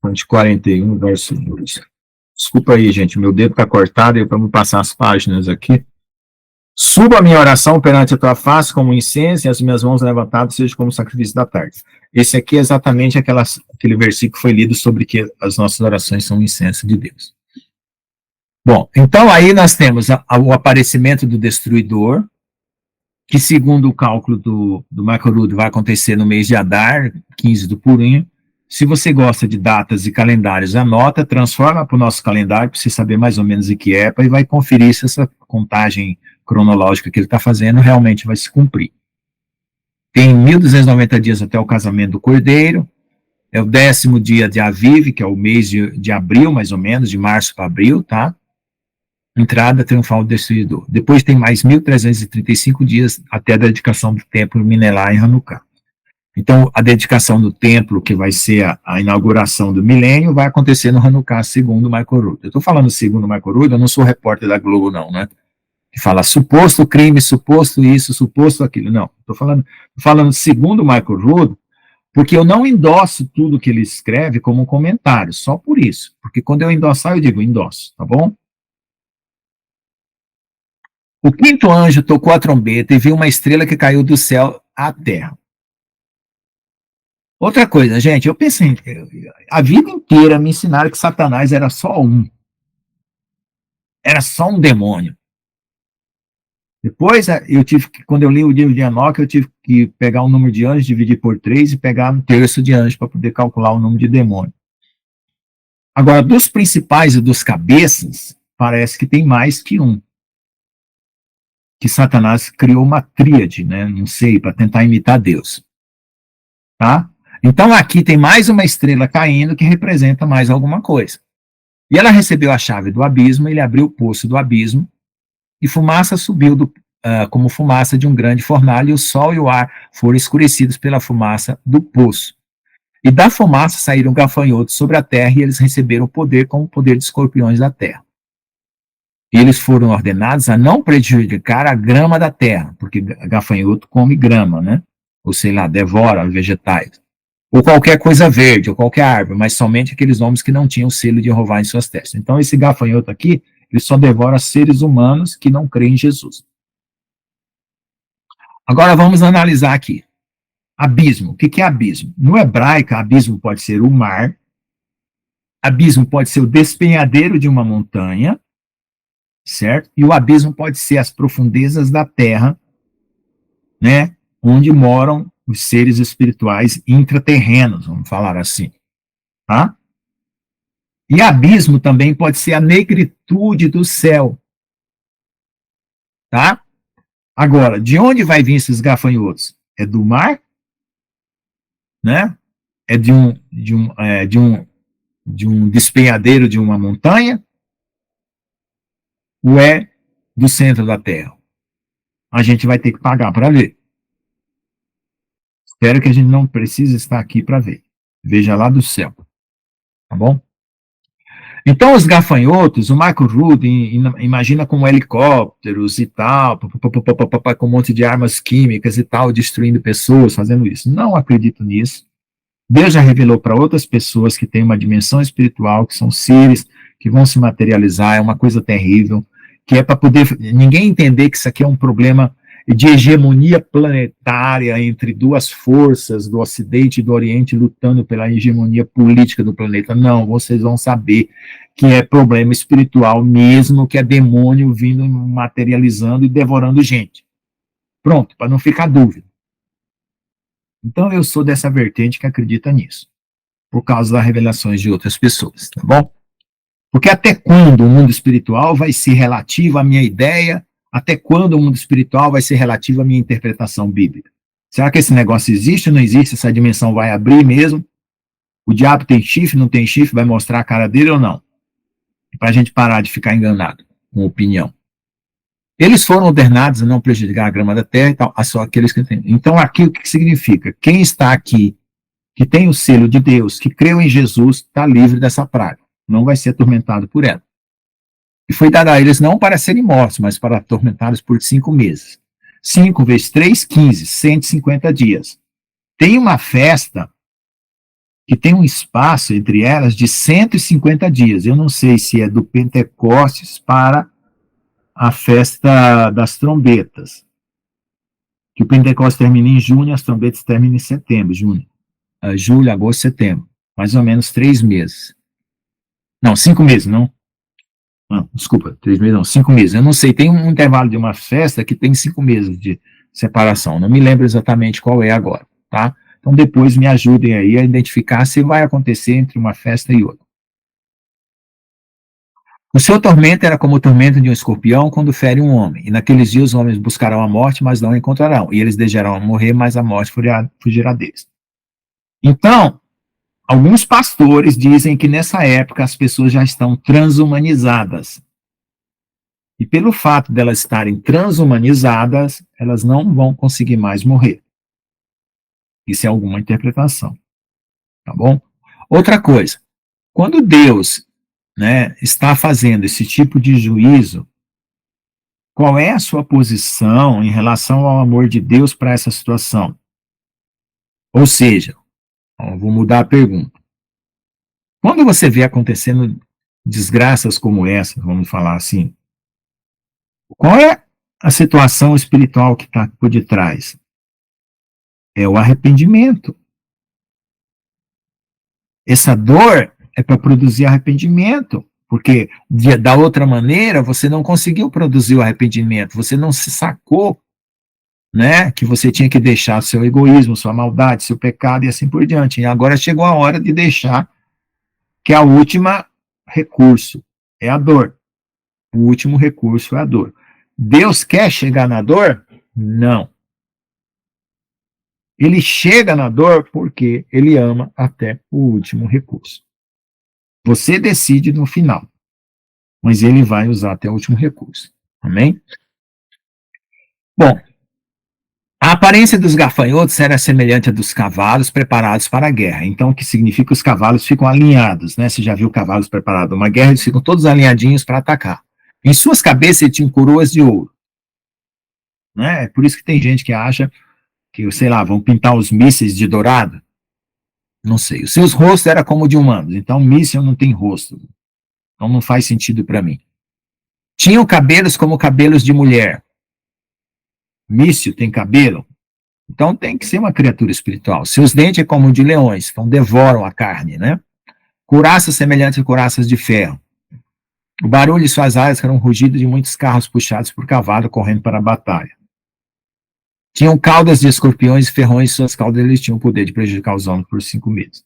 Fonte 41, verso 2. Desculpa aí, gente, meu dedo está cortado, e para me passar as páginas aqui. Suba a minha oração perante a tua face como incenso, e as minhas mãos levantadas sejam como sacrifício da tarde. Esse aqui é exatamente aquele versículo que foi lido sobre que as nossas orações são incenso de Deus. Bom, então aí nós temos o aparecimento do destruidor, que segundo o cálculo do Michael Rood vai acontecer no mês de Adar, 15 do Purim. Se você gosta de datas e calendários, anota, transforma para o nosso calendário, para você saber mais ou menos em que época, e vai conferir se essa contagem cronológica que ele está fazendo realmente vai se cumprir. Tem 1.290 dias até o casamento do Cordeiro, é o 10º dia de Aviv, que é o mês de abril, mais ou menos, de março para abril, tá? Entrada triunfal do destruidor. Depois tem mais 1.335 dias até a dedicação do templo milenar em Hanukkah. Então, a dedicação do templo, que vai ser a inauguração do milênio, vai acontecer no Hanukkah, segundo o Michael Rood. Eu estou falando segundo o Michael Rood, eu não sou repórter da Globo, não, né? Que fala suposto crime, suposto isso, suposto aquilo. Não, estou falando segundo o Michael Rood, porque eu não endosso tudo que ele escreve como um comentário, só por isso. Porque quando eu endossar, eu digo endosso, tá bom? O 5º anjo tocou a trombeta e viu uma estrela que caiu do céu à terra. Outra coisa, gente, eu pensei, a vida inteira me ensinaram que Satanás era só um. Era só um demônio. Depois, quando eu li o livro de Enoque, eu tive que pegar o número de anjos, dividir por 3 e pegar um terço de anjos para poder calcular o número de demônio. Agora, dos principais e dos cabeças, parece que tem mais que um. Que Satanás criou uma tríade, né? Não sei, para tentar imitar Deus. Tá? Então aqui tem mais uma estrela caindo que representa mais alguma coisa. E ela recebeu a chave do abismo, ele abriu o poço do abismo, e fumaça subiu como fumaça de um grande fornalho, e o sol e o ar foram escurecidos pela fumaça do poço. E da fumaça saíram gafanhotos sobre a terra, e eles receberam poder como o poder de escorpiões da terra. E eles foram ordenados a não prejudicar a grama da terra, porque gafanhoto come grama, né? Ou sei lá, devora vegetais. Ou qualquer coisa verde, ou qualquer árvore, mas somente aqueles homens que não tinham o selo de Jeová em suas testas. Então, esse gafanhoto aqui, ele só devora seres humanos que não creem em Jesus. Agora, vamos analisar aqui. Abismo. O que é abismo? No hebraico, abismo pode ser o mar, abismo pode ser o despenhadeiro de uma montanha, certo? E o abismo pode ser as profundezas da terra, né? Onde moram os seres espirituais intraterrenos, vamos falar assim, tá? E abismo também pode ser a negritude do céu, tá? Agora, de onde vai vir esses gafanhotos? É do mar, né? É de um despenhadeiro de uma montanha, ou é do centro da Terra? A gente vai ter que pagar para ver. Espero que a gente não precise estar aqui para ver. Veja lá do céu. Tá bom? Então, os gafanhotos, o Michael Rood imagina com helicópteros e tal, com um monte de armas químicas e tal, destruindo pessoas, fazendo isso. Não acredito nisso. Deus já revelou para outras pessoas que têm uma dimensão espiritual, que são seres que vão se materializar, é uma coisa terrível, que é para poder ninguém entender que isso aqui é um problema de hegemonia planetária entre duas forças do Ocidente e do Oriente lutando pela hegemonia política do planeta. Não, vocês vão saber que é problema espiritual mesmo, que é demônio vindo materializando e devorando gente. Pronto, para não ficar dúvida. Então eu sou dessa vertente que acredita nisso, por causa das revelações de outras pessoas, tá bom? Porque até quando o mundo espiritual vai ser relativo à minha ideia? Até quando o mundo espiritual vai ser relativo à minha interpretação bíblica? Será que esse negócio existe ou não existe? Essa dimensão vai abrir mesmo? O diabo tem chifre, não tem chifre? Vai mostrar a cara dele ou não? Para a gente parar de ficar enganado com opinião. Eles foram ordenados a não prejudicar a grama da terra e tal, só aqueles que têm. Então, aqui o que significa? Quem está aqui, que tem o selo de Deus, que creu em Jesus, está livre dessa praga. Não vai ser atormentado por ela. E foi dado a eles não para serem mortos, mas para atormentá-los por 5 meses. 5 vezes 3, 15, 150 dias. Tem uma festa que tem um espaço entre elas de 150 dias. Eu não sei se é do Pentecostes para a festa das trombetas. Que o Pentecostes termina em junho, as trombetas terminam em setembro, julho, agosto, setembro. Mais ou menos 3 meses. Não, 5 meses, não. Não, desculpa, 3 meses não, 5 meses. Eu não sei, tem um intervalo de uma festa que tem 5 meses de separação. Não me lembro exatamente qual é agora, tá? Então depois me ajudem aí a identificar se vai acontecer entre uma festa e outra. O seu tormento era como o tormento de um escorpião quando fere um homem. E naqueles dias os homens buscarão a morte, mas não a encontrarão. E eles deixarão morrer, mas a morte fugirá deles. Então, alguns pastores dizem que nessa época as pessoas já estão transhumanizadas. E pelo fato de elas estarem transhumanizadas, elas não vão conseguir mais morrer. Isso é alguma interpretação. Tá bom? Outra coisa, quando Deus, né, está fazendo esse tipo de juízo, qual é a sua posição em relação ao amor de Deus para essa situação? Ou seja, vou mudar a pergunta. Quando você vê acontecendo desgraças como essa, vamos falar assim, qual é a situação espiritual que está por detrás? É o arrependimento. Essa dor é para produzir arrependimento, porque da outra maneira você não conseguiu produzir o arrependimento, você não se sacou, né, que você tinha que deixar seu egoísmo, sua maldade, seu pecado e assim por diante. E agora chegou a hora de deixar, que a última recurso é a dor. O último recurso é a dor. Deus quer chegar na dor? Não. Ele chega na dor porque ele ama até o último recurso. Você decide no final, mas ele vai usar até o último recurso. Amém? Bom, a aparência dos gafanhotos era semelhante à dos cavalos preparados para a guerra. Então, o que significa que os cavalos ficam alinhados, né? Você já viu cavalos preparados para uma guerra, eles ficam todos alinhadinhos para atacar. Em suas cabeças tinham coroas de ouro. Né? É por isso que tem gente que acha que, sei lá, vão pintar os mísseis de dourado. Não sei. Os seus rostos eram como de humanos, então míssil não tem rosto. Então não faz sentido para mim. Tinham cabelos como cabelos de mulher. Míssil tem cabelo? Então tem que ser uma criatura espiritual. Seus dentes é como de leões, então devoram a carne, né? Couraças semelhantes a couraças de ferro. O barulho de suas asas era um rugido de muitos carros puxados por cavalo correndo para a batalha. Tinham caudas de escorpiões e ferrões, suas caudas eles tinham o poder de prejudicar os homens por 5 meses.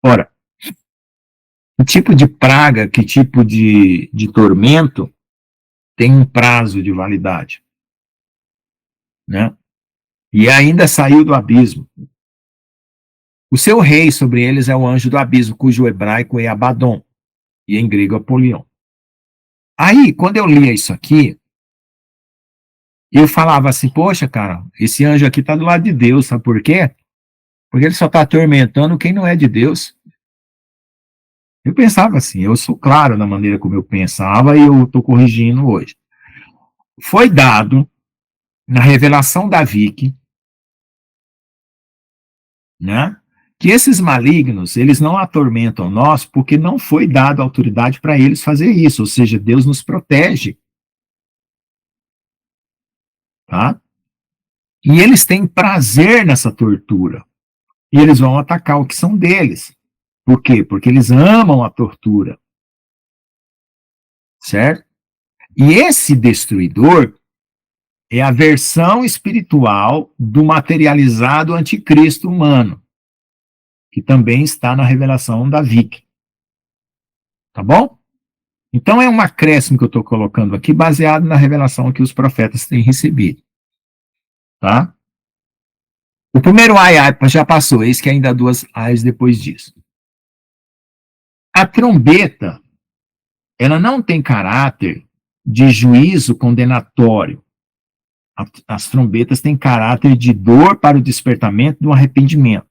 Ora, que tipo de praga, que tipo de tormento tem um prazo de validade, né? E ainda saiu do abismo. O seu rei sobre eles é o anjo do abismo, cujo hebraico é Abaddon, e em grego Apolion. Aí, quando eu lia isso aqui, eu falava assim, poxa, cara, esse anjo aqui está do lado de Deus, sabe por quê? Porque ele só está atormentando quem não é de Deus. Eu pensava assim, eu sou claro na maneira como eu pensava e eu estou corrigindo hoje. Foi dado na revelação da Vicky, né, que esses malignos, eles não atormentam nós porque não foi dado autoridade para eles fazer isso, ou seja, Deus nos protege. Tá? E eles têm prazer nessa tortura. E eles vão atacar o que são deles. Por quê? Porque eles amam a tortura. Certo? E esse destruidor é a versão espiritual do materializado anticristo humano, que também está na revelação da Vicky. Tá bom? Então é um acréscimo que eu estou colocando aqui, baseado na revelação que os profetas têm recebido. Tá? O primeiro ai já passou, eis que ainda há 2 ais depois disso. A trombeta, ela não tem caráter de juízo condenatório. As trombetas têm caráter de dor para o despertamento do arrependimento.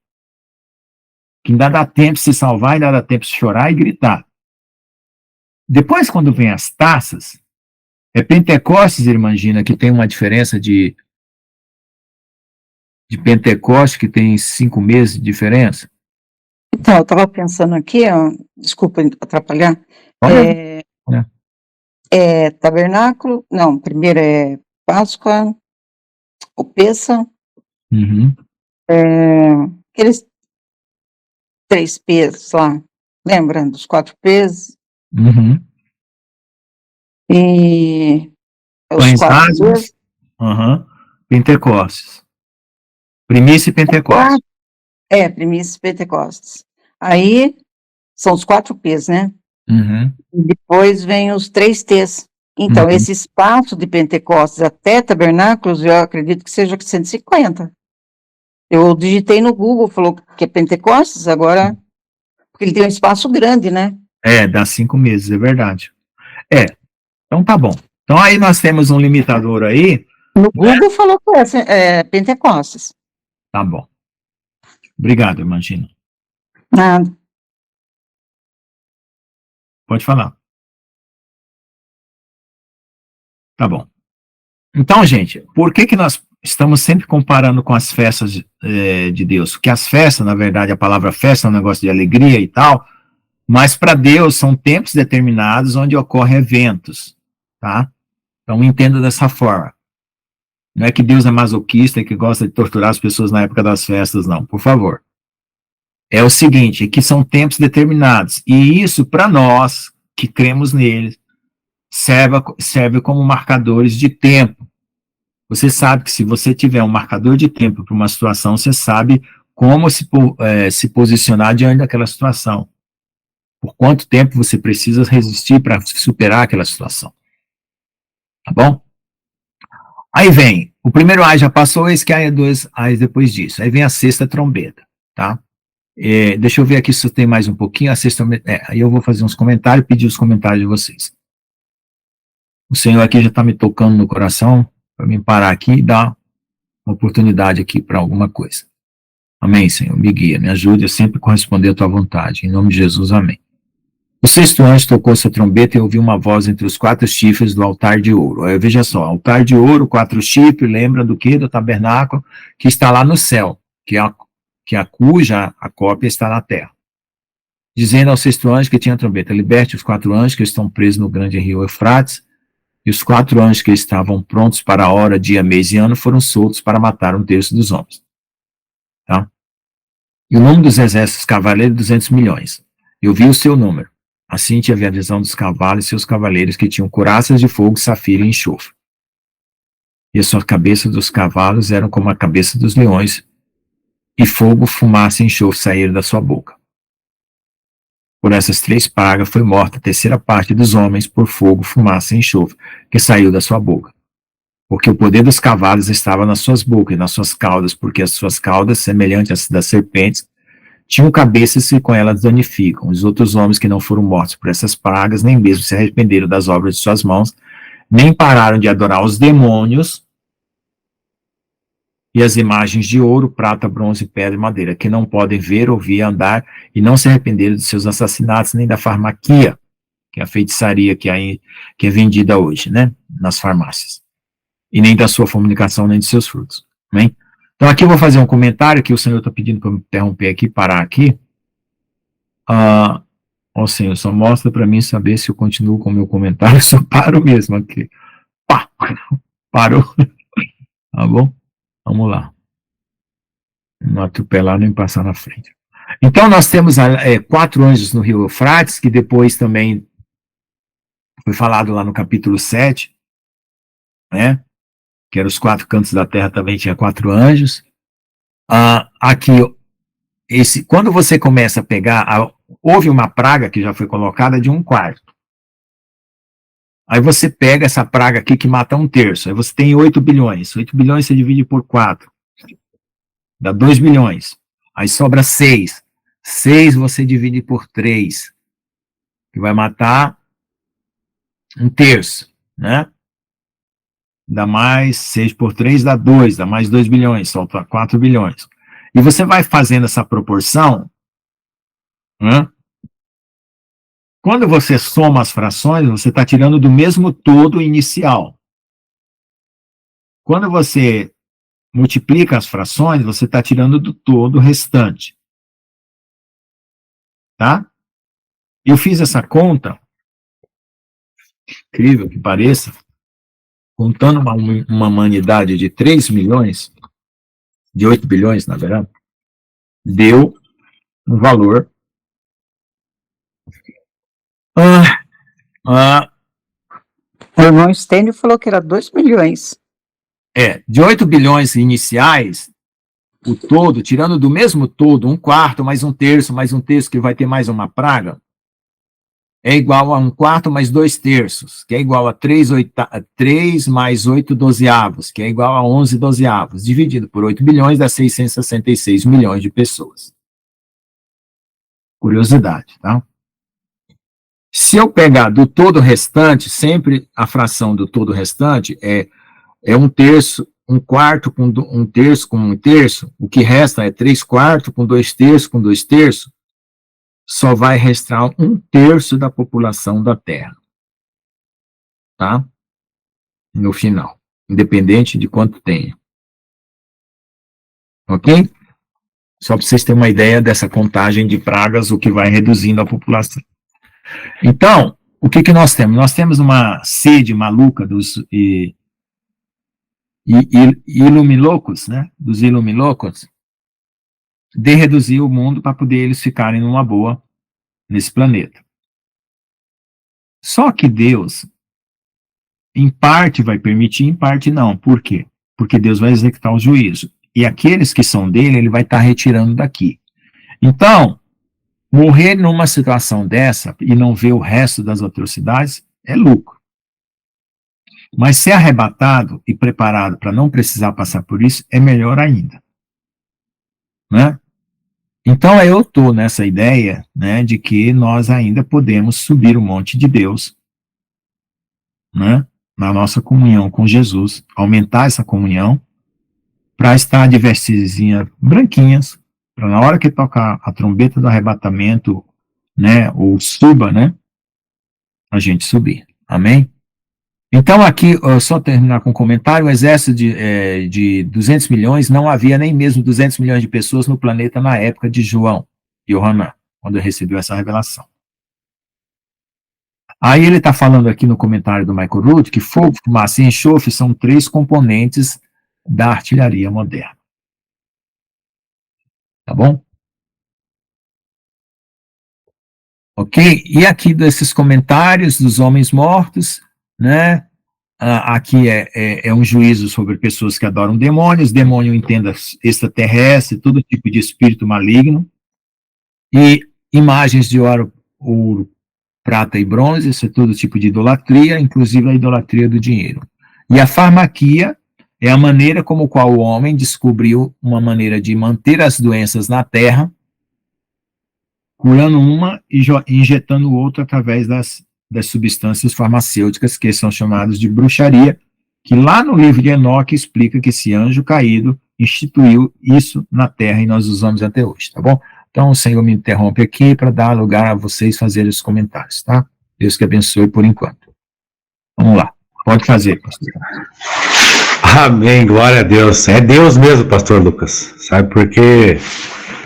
Que ainda dá tempo de se salvar, ainda dá tempo de chorar e gritar. Depois, quando vem as taças, é Pentecostes, imagina, que tem uma diferença de Pentecostes, que tem 5 meses de diferença. Então, eu estava pensando aqui, ó, desculpa atrapalhar, tabernáculo, não, primeiro é Páscoa, o Pêssah, aqueles 3 P's lá, lembra dos 4 P's? E os Pães 4 ázimos. dias. Pentecostes. Primícia e Pentecostes. Primícia e Pentecostes. Aí são os 4 P's, né? Uhum. E depois vem os 3 T's. Então, Uhum. esse espaço de Pentecostes até Tabernáculos, eu acredito que seja 150. Eu digitei no Google, falou que é Pentecostes, agora, porque ele tem um espaço grande, né? Dá 5 meses, é verdade. Então tá bom. Então aí nós temos um limitador aí. No Google falou que é Pentecostes. Tá bom. Obrigado, imagina. Nada. Pode falar. Tá bom. Então, gente, por que nós estamos sempre comparando com as festas de Deus? Porque as festas, na verdade, a palavra festa é um negócio de alegria e tal, mas para Deus são tempos determinados onde ocorrem eventos, tá? Então, entenda dessa forma. Não é que Deus é masoquista e que gosta de torturar as pessoas na época das festas, não, por favor. É o seguinte, é que são tempos determinados, e isso, para nós, que cremos neles, serve como marcadores de tempo. Você sabe que se você tiver um marcador de tempo para uma situação, você sabe como se posicionar diante daquela situação. Por quanto tempo você precisa resistir para superar aquela situação. Tá bom? Aí vem, o primeiro ai já passou, esse que ai é 2 ais depois disso. Aí vem a sexta trombeta, tá? Deixa eu ver aqui se tem mais um pouquinho. A sexta, aí eu vou fazer uns comentários, pedir os comentários de vocês. O Senhor aqui já está me tocando no coração, para me parar aqui e dar uma oportunidade aqui para alguma coisa. Amém, Senhor, me guia, me ajude a sempre corresponder à tua vontade. Em nome de Jesus, amém. O sexto anjo tocou sua trombeta e ouviu uma voz entre os 4 chifres do altar de ouro. Aí, veja só, altar de ouro, 4 chifres, lembra do quê? Do tabernáculo, que está lá no céu, cuja a cópia está na terra. Dizendo ao sexto anjo que tinha a trombeta, liberte os 4 anjos que estão presos no grande rio Eufrates, e os 4 anjos que estavam prontos para a hora, dia, mês e ano foram soltos para matar 1/3 dos homens. Tá? E o número dos exércitos cavaleiros, 200 milhões. Eu vi o seu número. Assim tive a visão dos cavalos e seus cavaleiros que tinham couraças de fogo, safira e enxofre. E a sua cabeça dos cavalos eram como a cabeça dos leões, e fogo, fumaça e enxofre saíram da sua boca. Por essas 3 pragas foi morta a terceira parte dos homens por fogo, fumaça e enxofre, que saiu da sua boca. Porque o poder dos cavalos estava nas suas bocas e nas suas caudas, porque as suas caudas, semelhantes às das serpentes, tinham cabeças e com elas danificam. Os outros homens que não foram mortos por essas pragas, nem mesmo se arrependeram das obras de suas mãos, nem pararam de adorar os demônios e as imagens de ouro, prata, bronze, pedra e madeira, que não podem ver, ouvir, andar, e não se arrependeram de seus assassinatos, nem da farmaquia, que é a feitiçaria que é vendida hoje, né, nas farmácias, e nem da sua comunicação, nem de seus frutos. Amém? Então aqui eu vou fazer um comentário que o Senhor está pedindo para eu interromper aqui, parar aqui. Ó Senhor, só mostra para mim saber se eu continuo com o meu comentário, eu só paro mesmo aqui. Pá! Parou. Tá bom? Vamos lá. Não atropelar nem passar na frente. Então nós temos 4 anjos no rio Eufrates, que depois também foi falado lá no capítulo 7, né? Que eram os 4 cantos da terra, também tinha 4 anjos. Aqui, quando você começa a pegar, houve uma praga que já foi colocada de 1/4. Aí você pega essa praga aqui que mata 1/3. Aí você tem 8 bilhões. 8 bilhões você divide por 4. Dá 2 bilhões. Aí sobra 6. 6 você divide por 3. Que vai matar 1/3, né? Dá mais 6 por 3, dá 2. Dá mais 2 bilhões. Solta 4 bilhões. E você vai fazendo essa proporção, né? Quando você soma as frações, você está tirando do mesmo todo inicial. Quando você multiplica as frações, você está tirando do todo restante. Tá? Eu fiz essa conta, incrível que pareça, contando uma humanidade de 3 milhões, de 8 bilhões, na verdade, deu um valor O irmão Stênio falou que era 2 milhões. De 8 bilhões iniciais, o todo, tirando do mesmo todo, 1/4 mais 1/3, que vai ter mais uma praga, é igual a 1/4 mais 2/3, que é igual a 3 mais 8 dozeavos, que é igual a 11 dozeavos, dividido por 8 bilhões dá 666 milhões de pessoas. Curiosidade, tá? Se eu pegar do todo restante, sempre a fração do todo restante é 1/3, 1/4 com 1/3 com 1/3, o que resta é 3/4 com 2/3 com 2/3, só vai restar 1/3 da população da Terra. Tá? No final, independente de quanto tenha. Ok? Só para vocês terem uma ideia dessa contagem de pragas, o que vai reduzindo a população. Então, o que nós temos? Nós temos uma sede maluca dos ilumilocos, né? Dos ilumilocos, de reduzir o mundo para poder eles ficarem numa boa nesse planeta. Só que Deus, em parte vai permitir, em parte não. Por quê? Porque Deus vai executar o juízo. E aqueles que são dele, ele vai estar retirando daqui. Então, morrer numa situação dessa e não ver o resto das atrocidades é lucro. Mas ser arrebatado e preparado para não precisar passar por isso é melhor ainda. Né? Então eu estou nessa ideia, né, de que nós ainda podemos subir o monte de Deus, né, na nossa comunhão com Jesus, aumentar essa comunhão, para estar de vestezinhas branquinhas, para na hora que tocar a trombeta do arrebatamento, né, ou suba, né, a gente subir. Amém? Então aqui, só terminar com um comentário, o exército de 200 milhões, não havia nem mesmo 200 milhões de pessoas no planeta na época de Yohanan, quando ele recebeu essa revelação. Aí ele está falando aqui no comentário do Michael Root que fogo, fumaça e enxofre são 3 componentes da artilharia moderna. Tá bom? Ok? E aqui desses comentários dos homens mortos, né? Aqui é um juízo sobre pessoas que adoram demônios, demônio entenda extraterrestre, todo tipo de espírito maligno, e imagens de ouro, prata e bronze, isso é todo tipo de idolatria, inclusive a idolatria do dinheiro. E a farmaquia é a maneira como qual o homem descobriu uma maneira de manter as doenças na Terra, curando uma e injetando outra através das substâncias farmacêuticas que são chamadas de bruxaria, que lá no livro de Enoque explica que esse anjo caído instituiu isso na Terra e nós usamos até hoje, tá bom? Então o Senhor me interrompe aqui para dar lugar a vocês fazerem os comentários, tá? Deus que abençoe por enquanto. Vamos lá, pode fazer, pastor. Amém, glória a Deus. É Deus mesmo, pastor Lucas, sabe? Porque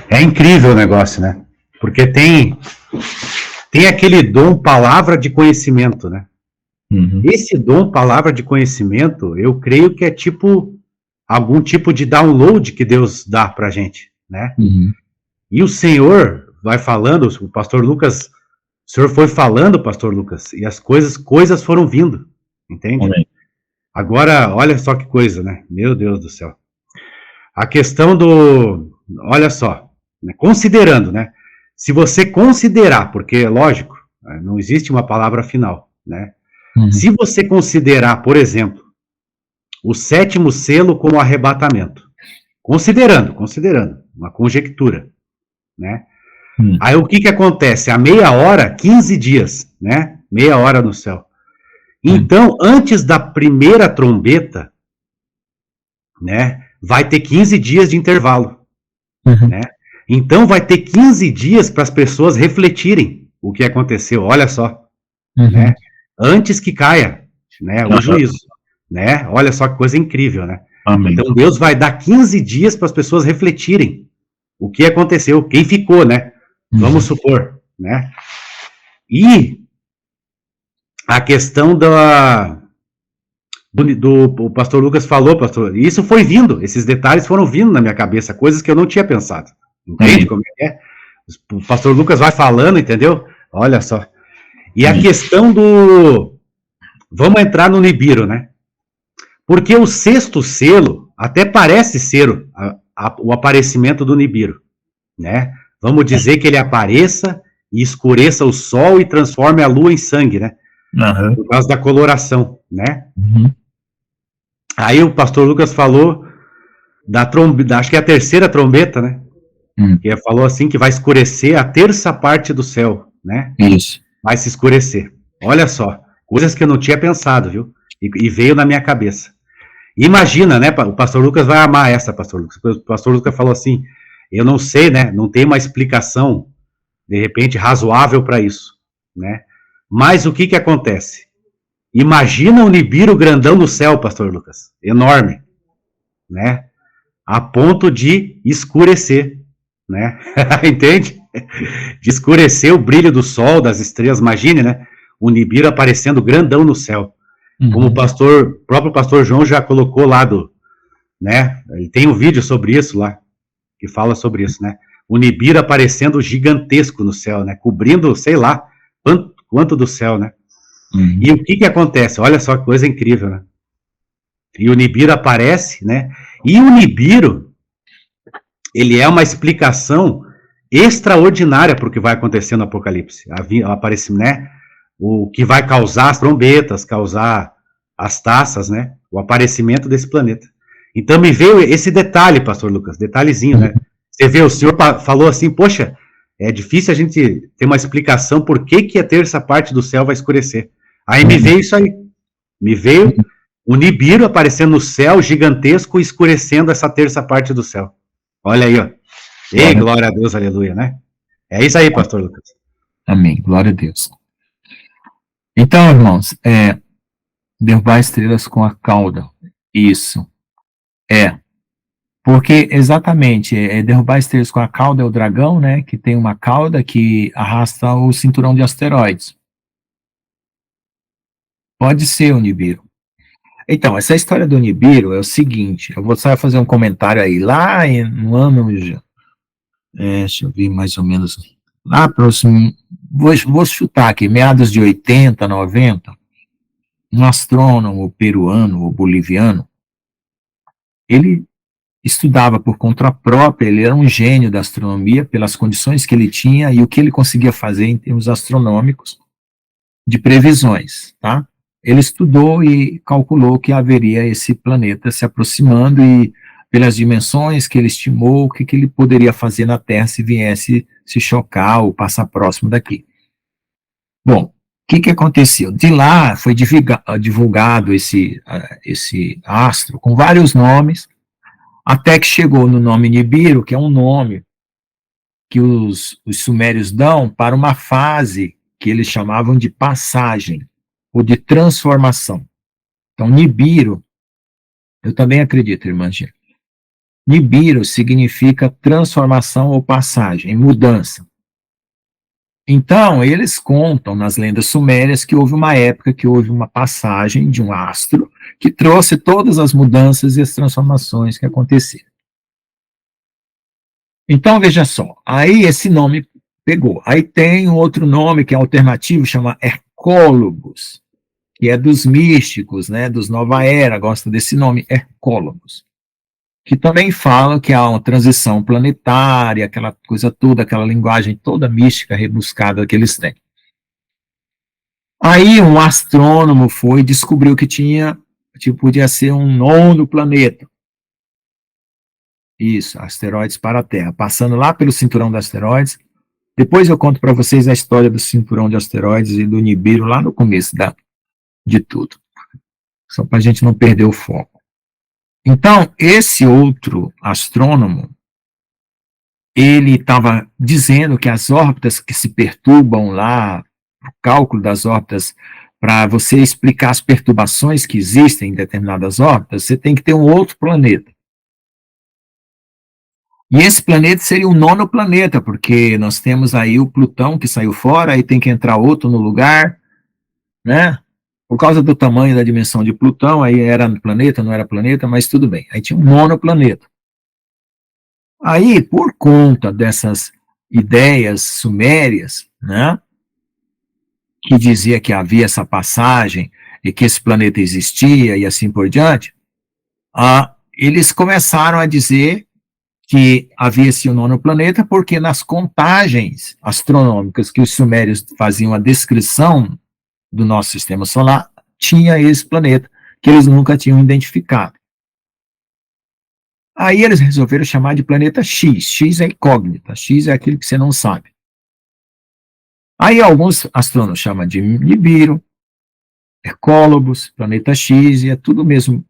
é incrível o negócio, né? Porque tem aquele dom, palavra de conhecimento, né? Uhum. Esse dom, palavra de conhecimento, eu creio que é tipo, algum tipo de download que Deus dá pra gente, né? Uhum. E o Senhor vai falando, o pastor Lucas, o Senhor foi falando, pastor Lucas, e as coisas foram vindo, entende? Amém. Agora, olha só que coisa, né? Meu Deus do céu. A questão olha só, né? Considerando, né? Se você considerar, porque, lógico, não existe uma palavra final, né? Uhum. Se você considerar, por exemplo, o 7º selo como arrebatamento, considerando, uma conjectura, né? Aí o que acontece? A meia hora, 15 dias, né? Meia hora no céu. Então, antes da primeira trombeta, né? Vai ter 15 dias de intervalo, né? Então, vai ter 15 dias para as pessoas refletirem o que aconteceu, olha só, né? Antes que caia, né, o juízo, né? Olha só que coisa incrível, né? Amém. Então, Deus vai dar 15 dias para as pessoas refletirem o que aconteceu, quem ficou, né? Vamos supor, né? E a questão o pastor Lucas falou, pastor, e isso foi vindo, esses detalhes foram vindo na minha cabeça, coisas que eu não tinha pensado. Entende como é? O pastor Lucas vai falando, entendeu? Olha só. E a questão Vamos entrar no Nibiru, né? Porque o sexto selo até parece ser o aparecimento do Nibiru, né? Vamos dizer que ele apareça e escureça o sol e transforme a lua em sangue, né? Aham. Por causa da coloração, né? Uhum. Aí o pastor Lucas falou da trombeta, acho que é a terceira trombeta, né? Que falou assim que vai escurecer a terça parte do céu, né? Isso. Vai se escurecer. Olha só, coisas que eu não tinha pensado, viu? E veio na minha cabeça. Imagina, né? O pastor Lucas vai amar essa, pastor Lucas. O pastor Lucas falou assim, eu não sei, né? Não tem uma explicação, de repente, razoável para isso, né? Mas o que que acontece? Imagina um Nibiru grandão no céu, pastor Lucas. Enorme, né? A ponto de escurecer, né? Entende? De escurecer o brilho do sol, das estrelas. Imagine, né? O Nibiru aparecendo grandão no céu. Como o próprio pastor João já colocou lá né? Ele tem um vídeo sobre isso lá, que fala sobre isso, né? O Nibiru aparecendo gigantesco no céu, né? Cobrindo, sei lá, quanto do céu, né? E o que que acontece? Olha só que coisa incrível, né? E o Nibiru aparece, né? E o Nibiru, ele é uma explicação extraordinária para o que vai acontecer no Apocalipse. Aparece, né? O que vai causar as trombetas, causar as taças, né? O aparecimento desse planeta. Então me veio esse detalhe, pastor Lucas, detalhezinho, né? Você vê, o senhor falou assim, poxa, é difícil a gente ter uma explicação por que a terça parte do céu vai escurecer. Aí me veio isso aí. Me veio o Nibiru aparecendo no céu, gigantesco, escurecendo essa terça parte do céu. Olha aí, ó. Ei, glória a Deus, aleluia, né? É isso aí, pastor Lucas. Amém, glória a Deus. Então, irmãos, derrubar estrelas com a cauda. Isso. Porque exatamente, derrubar estrelas com a cauda é o dragão, né? Que tem uma cauda que arrasta o cinturão de asteroides. Pode ser o Nibiru. Então, essa história do Nibiru é o seguinte, eu vou só fazer um comentário aí. Lá no ano, deixa eu ver mais ou menos, lá próximo, vou chutar aqui, meados de 80, 90, um astrônomo peruano ou boliviano, ele estudava por conta própria, ele era um gênio da astronomia pelas condições que ele tinha e o que ele conseguia fazer em termos astronômicos de previsões, tá? Ele estudou e calculou que haveria esse planeta se aproximando e pelas dimensões que ele estimou, o que ele poderia fazer na Terra se viesse se chocar ou passar próximo daqui. Bom, o que aconteceu? De lá foi divulgado esse astro com vários nomes, até que chegou no nome Nibiru, que é um nome que os sumérios dão para uma fase que eles chamavam de passagem, ou de transformação. Então, Nibiru, eu também acredito, irmã Gê. Nibiru significa transformação ou passagem, mudança. Então, eles contam nas lendas sumérias que houve uma época que houve uma passagem de um astro que trouxe todas as mudanças e as transformações que aconteceram. Então, veja só, aí esse nome pegou. Aí tem um outro nome que é alternativo, chama Hercólogos, que é dos místicos, né, dos Nova Era, gosta desse nome, Hercólogos, que também falam que há uma transição planetária, aquela coisa toda, aquela linguagem toda mística, rebuscada que eles têm. Aí um astrônomo foi e descobriu que podia ser um nono planeta. Isso, asteroides para a Terra, passando lá pelo cinturão de asteroides. Depois eu conto para vocês a história do cinturão de asteroides e do Nibiru lá no começo de tudo, só para a gente não perder o foco. Então, esse outro astrônomo, ele estava dizendo que as órbitas que se perturbam lá, o cálculo das órbitas, para você explicar as perturbações que existem em determinadas órbitas, você tem que ter um outro planeta. E esse planeta seria o nono planeta, porque nós temos aí o Plutão que saiu fora, aí tem que entrar outro no lugar, né? Por causa do tamanho da dimensão de Plutão, aí era planeta, não era planeta, mas tudo bem. Aí tinha um nono planeta. Aí, por conta dessas ideias sumérias, né, que dizia que havia essa passagem, e que esse planeta existia e assim por diante, eles começaram a dizer que havia esse nono planeta, porque nas contagens astronômicas que os sumérios faziam a descrição do nosso sistema solar, tinha esse planeta, que eles nunca tinham identificado. Aí eles resolveram chamar de planeta X. X é incógnita, X é aquilo que você não sabe. Aí alguns astrônomos chamam de Nibiru, Ecólobos, planeta X, e é tudo mesmo,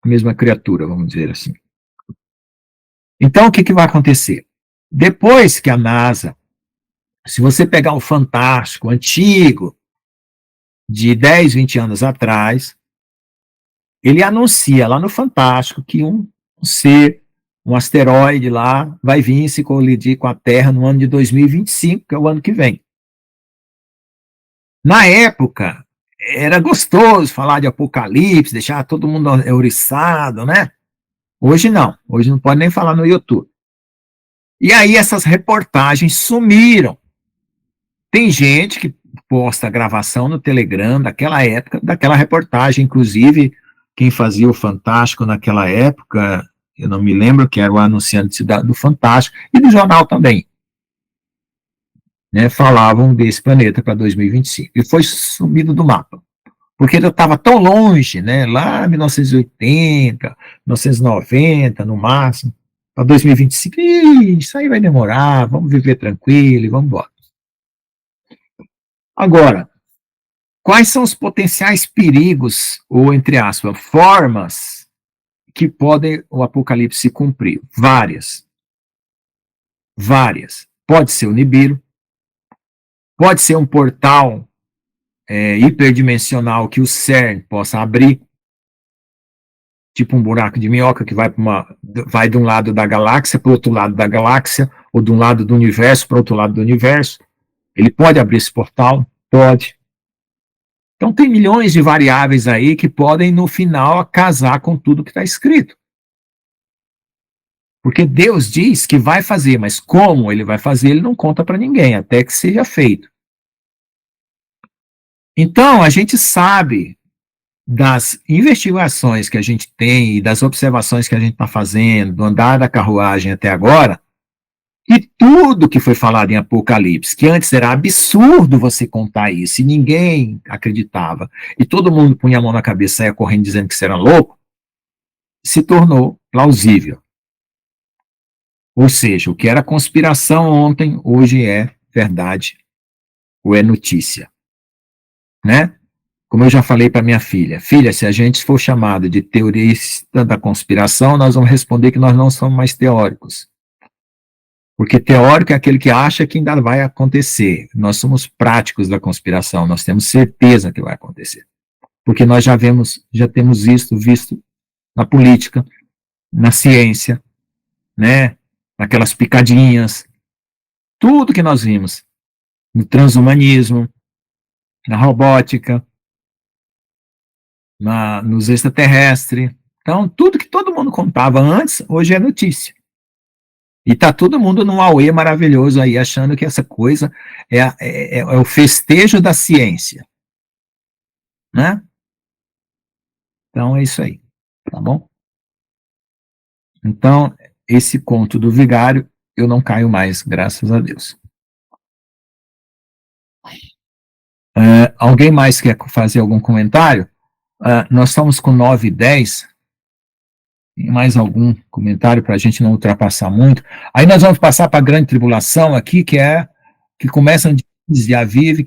a mesma criatura, vamos dizer assim. Então, o que vai acontecer? Depois que a NASA, se você pegar o Fantástico antigo, de 10, 20 anos atrás, ele anuncia lá no Fantástico que um ser, um asteroide lá, vai vir se colidir com a Terra no ano de 2025, que é o ano que vem. Na época, era gostoso falar de apocalipse, deixar todo mundo euriçado, né? Hoje não pode nem falar no YouTube. E aí essas reportagens sumiram. Tem gente que posta a gravação no Telegram daquela época, daquela reportagem, inclusive quem fazia o Fantástico naquela época, eu não me lembro, que era o anunciante do Fantástico, e do jornal também, né, falavam desse planeta para 2025, e foi sumido do mapa, porque ele estava tão longe, né, lá em 1980, 1990, no máximo, para 2025, isso aí vai demorar, vamos viver tranquilo e vamos embora. Agora, quais são os potenciais perigos, ou, entre aspas, formas que podem o apocalipse se cumprir? Várias. Várias. Pode ser o Nibiru, pode ser um portal hiperdimensional que o CERN possa abrir, tipo um buraco de minhoca que vai de um lado da galáxia para o outro lado da galáxia, ou de um lado do universo para o outro lado do universo. Ele pode abrir esse portal? Pode. Então tem milhões de variáveis aí que podem, no final, casar com tudo que está escrito. Porque Deus diz que vai fazer, mas como ele vai fazer, ele não conta para ninguém, até que seja feito. Então, a gente sabe das investigações que a gente tem e das observações que a gente está fazendo, do andar da carruagem até agora, e tudo que foi falado em Apocalipse, que antes era absurdo você contar isso, e ninguém acreditava, e todo mundo punha a mão na cabeça e saia correndo dizendo que você era louco, se tornou plausível. Ou seja, o que era conspiração ontem, hoje é verdade, ou é notícia. Né? Como eu já falei para minha filha, se a gente for chamado de teorista da conspiração, nós vamos responder que nós não somos mais teóricos. Porque teórico é aquele que acha que ainda vai acontecer. Nós somos práticos da conspiração, nós temos certeza que vai acontecer. Porque nós já temos visto na política, na ciência, né? Naquelas picadinhas, tudo que nós vimos, no transhumanismo, na robótica, nos extraterrestres. Então, tudo que todo mundo contava antes, hoje é notícia. E está todo mundo num auê maravilhoso aí, achando que essa coisa é o festejo da ciência. Né? Então, é isso aí. Tá bom? Então, esse conto do vigário, eu não caio mais, graças a Deus. Alguém mais quer fazer algum comentário? Nós estamos com 9h10. Tem mais algum comentário para a gente não ultrapassar muito? Aí nós vamos passar para a grande tribulação aqui, que começa de Aviv,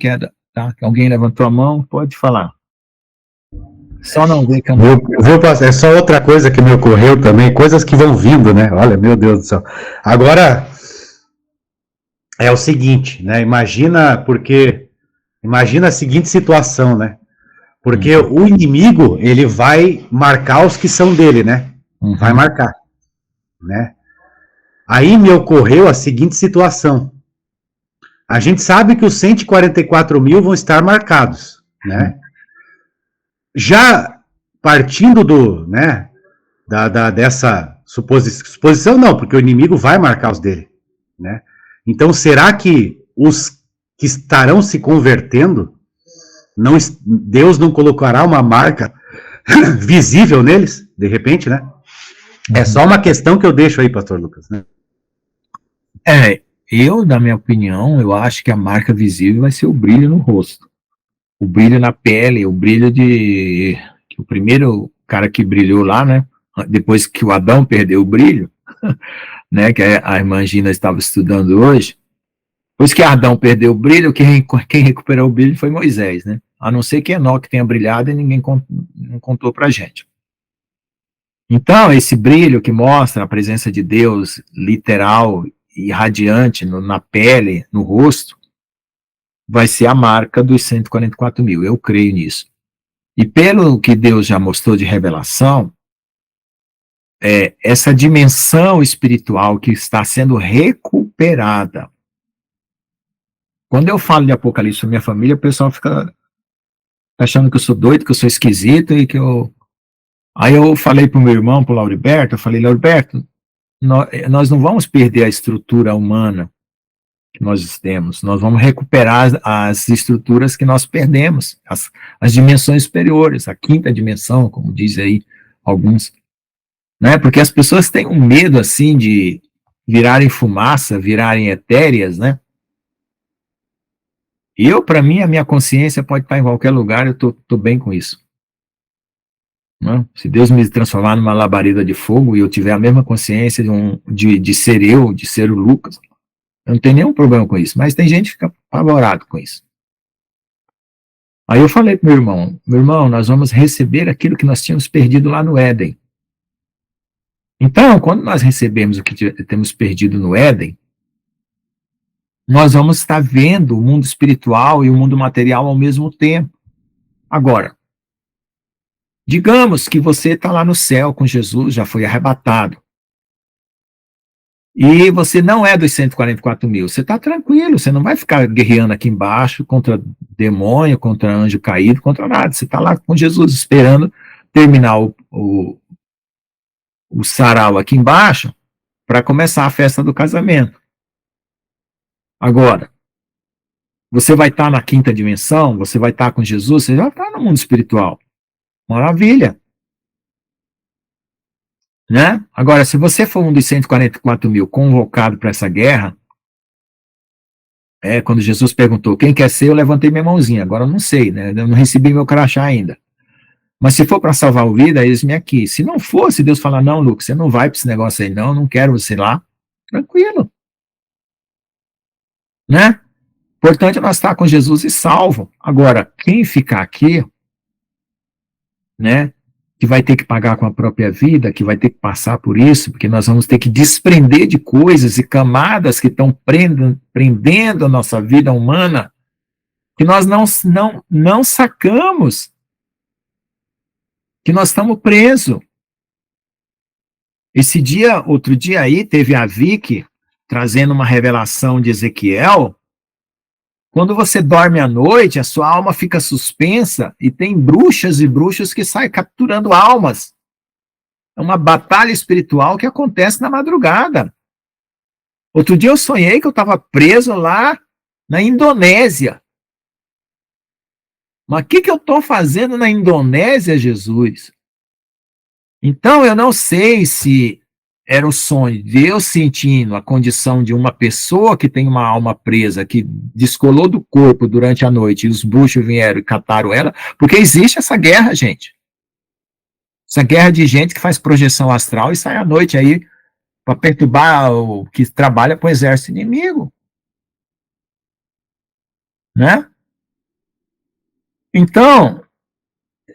tá? Alguém levantou a mão, pode falar. Só não ver que eu não... Vou passar. É só outra coisa que me ocorreu também, coisas que vão vindo, né? Olha, meu Deus do céu. Agora, é o seguinte, né? Imagina a seguinte situação, né? Porque o inimigo, ele vai marcar os que são dele, né? Vai marcar, né? Aí me ocorreu a seguinte situação. A gente sabe que os 144 mil vão estar marcados, né? Já partindo né, dessa suposição, não, porque o inimigo vai marcar os dele, né? Então, será que os que estarão se convertendo Deus não colocará uma marca visível neles, de repente, né? É só uma questão que eu deixo aí, pastor Lucas, né? Na minha opinião, eu acho que a marca visível vai ser o brilho no rosto. O brilho na pele, o brilho que o primeiro cara que brilhou lá, né? Depois que o Adão perdeu o brilho, né? Que a irmã Gina estava estudando hoje. Depois que Adão perdeu o brilho, quem recuperou o brilho foi Moisés, né? A não ser que Enoque tenha brilhado e ninguém não contou pra gente. Então, esse brilho que mostra a presença de Deus literal e radiante na pele, no rosto, vai ser a marca dos 144 mil. Eu creio nisso. E pelo que Deus já mostrou de revelação, essa dimensão espiritual que está sendo recuperada. Quando eu falo de Apocalipse para minha família, o pessoal fica achando que eu sou doido, que eu sou esquisito e que eu... Aí eu falei para o meu irmão, para o Lauriberto, eu falei, Lauriberto, nós não vamos perder a estrutura humana que nós temos, nós vamos recuperar as estruturas que nós perdemos, as dimensões superiores, a quinta dimensão, como diz aí alguns, né? Porque as pessoas têm um medo, assim, de virarem fumaça, virarem etéreas, né? Para mim, a minha consciência pode estar em qualquer lugar, eu tô bem com isso. Não? Se Deus me transformar numa labareda de fogo e eu tiver a mesma consciência de ser eu, de ser o Lucas, eu não tenho nenhum problema com isso, mas tem gente que fica apavorado com isso. Aí eu falei pro meu irmão, nós vamos receber aquilo que nós tínhamos perdido lá no Éden. Então, quando nós recebemos o que temos perdido no Éden, nós vamos estar vendo o mundo espiritual e o mundo material ao mesmo tempo. Agora, digamos que você está lá no céu com Jesus, já foi arrebatado. E você não é dos 144 mil, você está tranquilo, você não vai ficar guerreando aqui embaixo contra demônio, contra anjo caído, contra nada. Você está lá com Jesus esperando terminar o sarau aqui embaixo para começar a festa do casamento. Agora, você vai estar na quinta dimensão, você vai estar com Jesus, você já está no mundo espiritual. Maravilha. Né? Agora, se você for um dos 144 mil convocado para essa guerra, quando Jesus perguntou quem quer ser, eu levantei minha mãozinha. Agora eu não sei, né? Eu não recebi meu crachá ainda. Mas se for para salvar a vida, eles me aqui. Se não for, se Deus falar, não, Lucas, você não vai para esse negócio aí, não quero você lá, tranquilo. Né? Importante é nós estar com Jesus e salvo. Agora, quem ficar aqui, né? Que vai ter que pagar com a própria vida, que vai ter que passar por isso, porque nós vamos ter que desprender de coisas e camadas que estão prendendo a nossa vida humana, que nós não sacamos, que nós estamos presos. Outro dia aí, teve a Vicky trazendo uma revelação de Ezequiel. Quando você dorme à noite, a sua alma fica suspensa e tem bruxas e bruxos que saem capturando almas. É uma batalha espiritual que acontece na madrugada. Outro dia eu sonhei que eu estava preso lá na Indonésia. Mas o que eu estou fazendo na Indonésia, Jesus? Então eu não sei se era o sonho de eu sentindo a condição de uma pessoa que tem uma alma presa, que descolou do corpo durante a noite, e os bruxos vieram e cataram ela, porque existe essa guerra, gente. Essa guerra de gente que faz projeção astral e sai à noite aí para perturbar o que trabalha com o exército inimigo. Né? Então,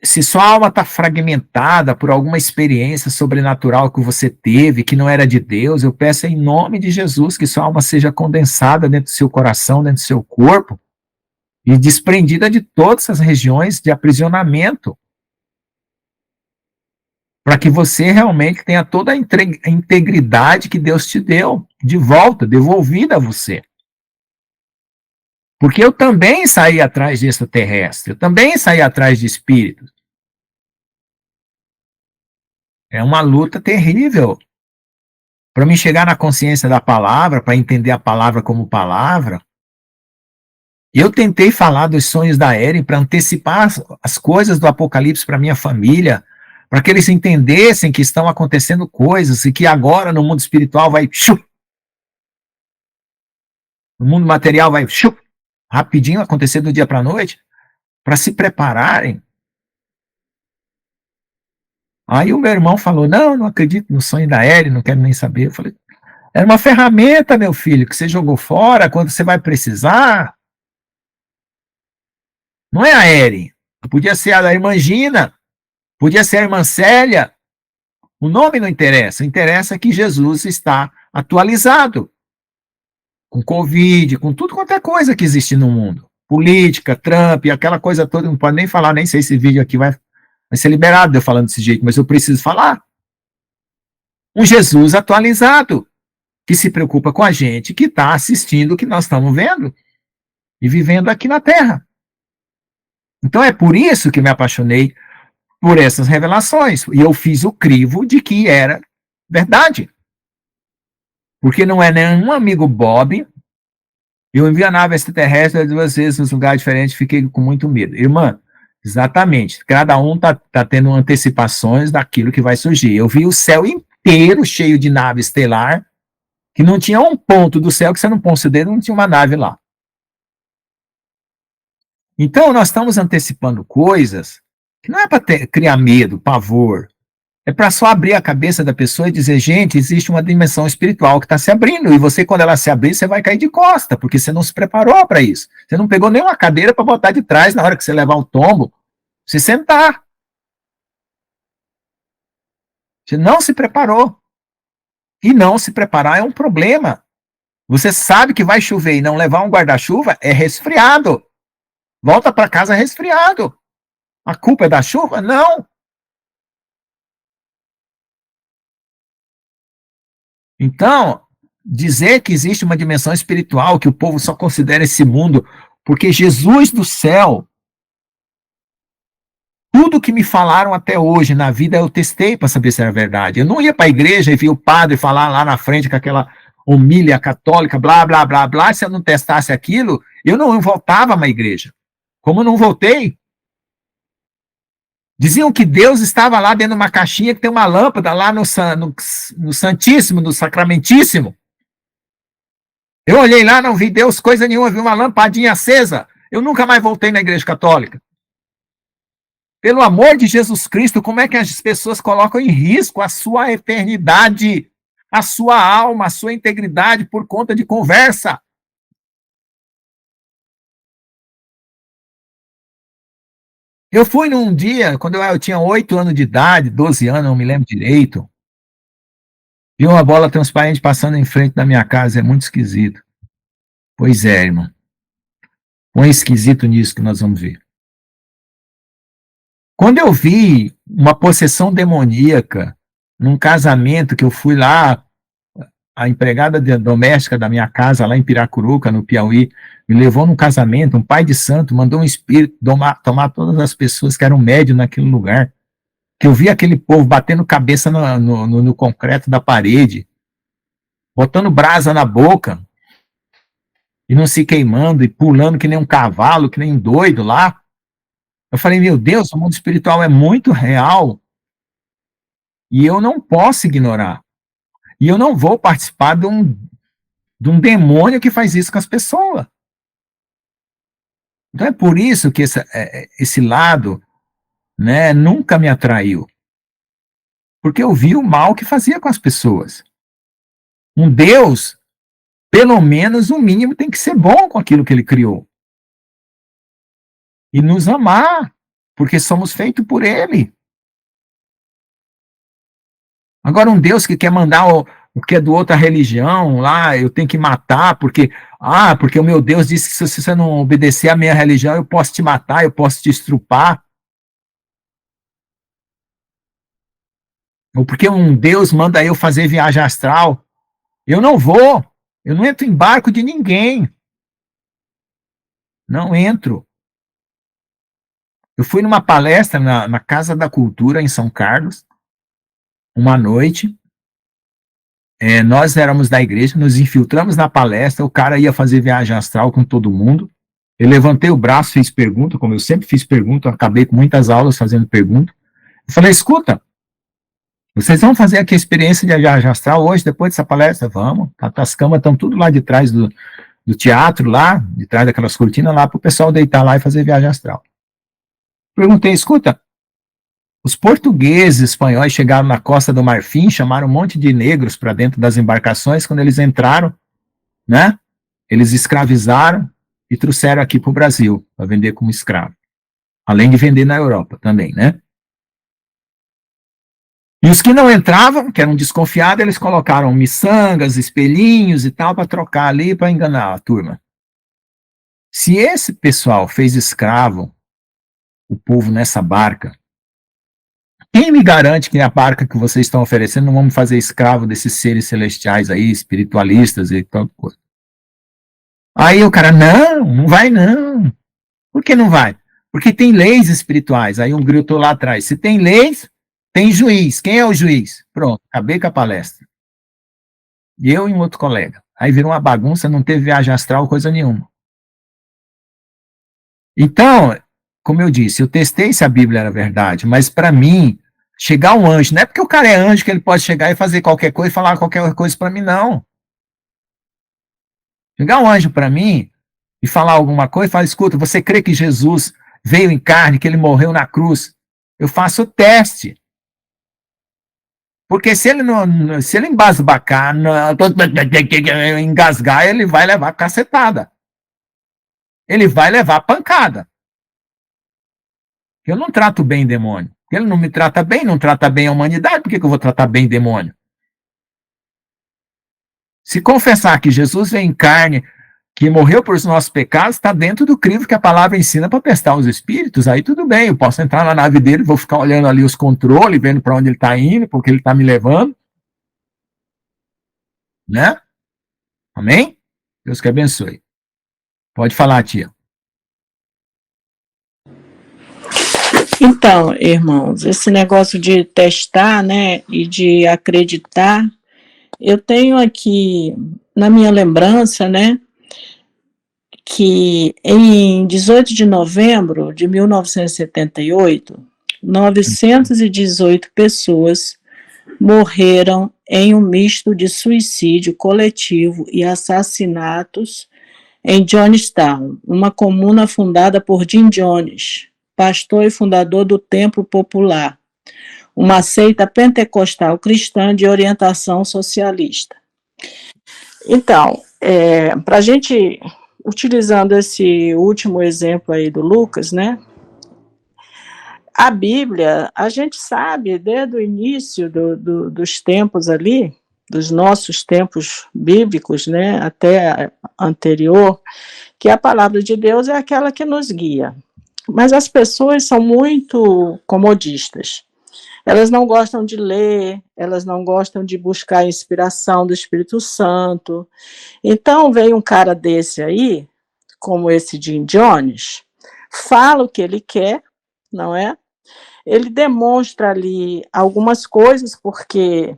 se sua alma está fragmentada por alguma experiência sobrenatural que você teve, que não era de Deus, eu peço em nome de Jesus que sua alma seja condensada dentro do seu coração, dentro do seu corpo, e desprendida de todas as regiões de aprisionamento, para que você realmente tenha toda a integridade que Deus te deu de volta, devolvida a você. Porque eu também saí atrás de extraterrestre, eu também saí atrás de espíritos. É uma luta terrível. Para mim chegar na consciência da palavra, para entender a palavra como palavra, Eu tentei falar dos sonhos da Eren para antecipar as coisas do Apocalipse para minha família, para que eles entendessem que estão acontecendo coisas e que agora no mundo espiritual vai no mundo material vai rapidinho acontecer do dia para a noite, para se prepararem. Aí o meu irmão falou, não acredito no sonho da Eren, não quero nem saber. Eu falei, era uma ferramenta, meu filho, que você jogou fora quando você vai precisar. Não é a Eren, podia ser a irmã Gina, podia ser a irmã Célia. O nome não interessa, interessa que Jesus está atualizado. Com Covid, com tudo quanto é coisa que existe no mundo. Política, Trump, aquela coisa toda, não pode nem falar, nem sei se esse vídeo aqui vai ser liberado eu falando desse jeito, mas eu preciso falar. Um Jesus atualizado, que se preocupa com a gente, que está assistindo o que nós estamos vendo e vivendo aqui na Terra. Então é por isso que me apaixonei por essas revelações, e eu fiz o crivo de que era verdade. Porque não é nenhum amigo Bob. Eu envio a nave extraterrestre 2 vezes nos lugares diferentes, fiquei com muito medo. Irmã, exatamente, cada um tá tendo antecipações daquilo que vai surgir. Eu vi o céu inteiro cheio de nave estelar, que não tinha um ponto do céu que você não põe o dedo, não tinha uma nave lá. Então, nós estamos antecipando coisas que não é para criar medo, pavor, é para só abrir a cabeça da pessoa e dizer, gente, existe uma dimensão espiritual que está se abrindo, e você, quando ela se abrir, você vai cair de costa, porque você não se preparou para isso. Você não pegou nenhuma cadeira para botar de trás na hora que você levar o tombo, se sentar. Você não se preparou. E não se preparar é um problema. Você sabe que vai chover e não levar um guarda-chuva é resfriado. Volta para casa resfriado. A culpa é da chuva? Não. Então, dizer que existe uma dimensão espiritual, que o povo só considera esse mundo, porque Jesus do céu, tudo que me falaram até hoje na vida eu testei para saber se era verdade. Eu não ia para a igreja e via o padre falar lá na frente com aquela homília católica, blá, blá, blá, blá. Se eu não testasse aquilo, eu não voltava para a igreja. Como eu não voltei, diziam que Deus estava lá dentro de uma caixinha que tem uma lâmpada lá no Santíssimo, no Sacramentíssimo. Eu olhei lá, não vi Deus coisa nenhuma, vi uma lampadinha acesa. Eu nunca mais voltei na igreja católica. Pelo amor de Jesus Cristo, como é que as pessoas colocam em risco a sua eternidade, a sua alma, a sua integridade por conta de conversa? Eu fui num dia, quando eu tinha 8 anos de idade, 12 anos, não me lembro direito, vi uma bola transparente passando em frente da minha casa, é muito esquisito. Pois é, irmão. Põe esquisito nisso que nós vamos ver. Quando eu vi uma possessão demoníaca num casamento que eu fui lá, a empregada doméstica da minha casa, lá em Piracuruca, no Piauí, me levou num casamento, um pai de santo mandou um espírito tomar todas as pessoas que eram médios naquele lugar, que eu vi aquele povo batendo cabeça no concreto da parede, botando brasa na boca, e não se queimando, e pulando que nem um cavalo, que nem um doido lá. Eu falei, meu Deus, o mundo espiritual é muito real, e eu não posso ignorar. E eu não vou participar de um demônio que faz isso com as pessoas. Então é por isso que esse lado, né, nunca me atraiu. Porque eu vi o mal que fazia com as pessoas. Um Deus, pelo menos o mínimo, tem que ser bom com aquilo que ele criou. E nos amar, porque somos feitos por ele. Agora, um Deus que quer mandar o que é do outra religião lá, eu tenho que matar, porque o meu Deus disse que se você não obedecer à minha religião, eu posso te matar, eu posso te estrupar. Ou porque um Deus manda eu fazer viagem astral. Eu não vou, eu não entro em barco de ninguém. Não entro. Eu fui numa palestra na Casa da Cultura, em São Carlos, uma noite. Nós éramos da igreja, nos infiltramos na palestra, o cara ia fazer viagem astral com todo mundo. Eu levantei o braço, fiz pergunta, como eu sempre fiz pergunta, acabei com muitas aulas fazendo pergunta. Eu falei, escuta, vocês vão fazer aqui a experiência de viagem astral hoje, depois dessa palestra? Vamos. As camas estão tudo lá de trás do teatro, lá, de trás daquelas cortinas, lá para o pessoal deitar lá e fazer viagem astral. Perguntei, escuta, os portugueses, espanhóis chegaram na Costa do Marfim, chamaram um monte de negros para dentro das embarcações, quando eles entraram, né, eles escravizaram e trouxeram aqui para o Brasil, para vender como escravo. Além de vender na Europa também, né? E os que não entravam, que eram desconfiados, eles colocaram miçangas, espelhinhos e tal, para trocar ali, para enganar a turma. Se esse pessoal fez escravo, o povo nessa barca, quem me garante que a barca que vocês estão oferecendo não vamos fazer escravo desses seres celestiais aí, espiritualistas e tal coisa? Aí o cara, não vai não. Por que não vai? Porque tem leis espirituais. Aí um gritou lá atrás, se tem leis, tem juiz. Quem é o juiz? Pronto, acabei com a palestra. Eu e um outro colega. Aí virou uma bagunça, não teve viagem astral, coisa nenhuma. Então, como eu disse, eu testei se a Bíblia era verdade, mas para mim, chegar um anjo, não é porque o cara é anjo que ele pode chegar e fazer qualquer coisa e falar qualquer coisa para mim, não. Chegar um anjo para mim e falar alguma coisa e falar, escuta, você crê que Jesus veio em carne, que ele morreu na cruz? Eu faço o teste. Porque se ele embasbacar, engasgar, ele vai levar cacetada. Ele vai levar pancada. Eu não trato bem demônio. Ele não me trata bem, não trata bem a humanidade, por que eu vou tratar bem demônio? Se confessar que Jesus veio em carne, que morreu por os nossos pecados, está dentro do crivo que a palavra ensina para testar os espíritos, aí tudo bem, eu posso entrar na nave dele, vou ficar olhando ali os controles, vendo para onde ele está indo, porque ele está me levando. Né? Amém? Deus que abençoe. Pode falar, tia. Então, irmãos, esse negócio de testar, né, e de acreditar, eu tenho aqui na minha lembrança, né, que em 18 de novembro de 1978, 918 pessoas morreram em um misto de suicídio coletivo e assassinatos em Johnstown, uma comuna fundada por Jim Jones, pastor e fundador do Templo Popular, uma seita pentecostal cristã de orientação socialista. Então, para a gente, utilizando esse último exemplo aí do Lucas, né? A Bíblia, a gente sabe, desde o início dos tempos ali, dos nossos tempos bíblicos, né, até anterior, que a palavra de Deus é aquela que nos guia. Mas as pessoas são muito comodistas. Elas não gostam de ler, elas não gostam de buscar a inspiração do Espírito Santo. Então, vem um cara desse aí, como esse Jim Jones, fala o que ele quer, não é? Ele demonstra ali algumas coisas, porque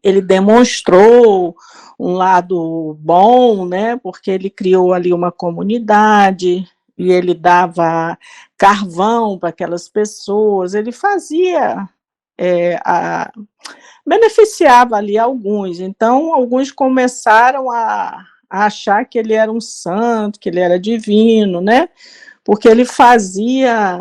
ele demonstrou um lado bom, né? Porque ele criou ali uma comunidade e ele dava carvão para aquelas pessoas, ele fazia, beneficiava ali alguns. Então, alguns começaram a achar que ele era um santo, que ele era divino, né? Porque ele fazia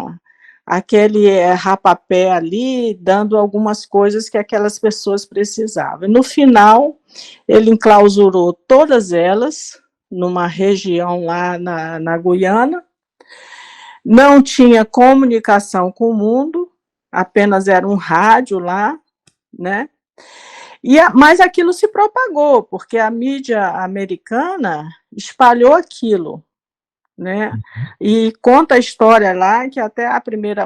aquele rapapé ali, dando algumas coisas que aquelas pessoas precisavam. E no final, ele enclausurou todas elas numa região lá na Guiana, não tinha comunicação com o mundo, apenas era um rádio lá, né? Mas aquilo se propagou, porque a mídia americana espalhou aquilo, né? E conta a história lá que até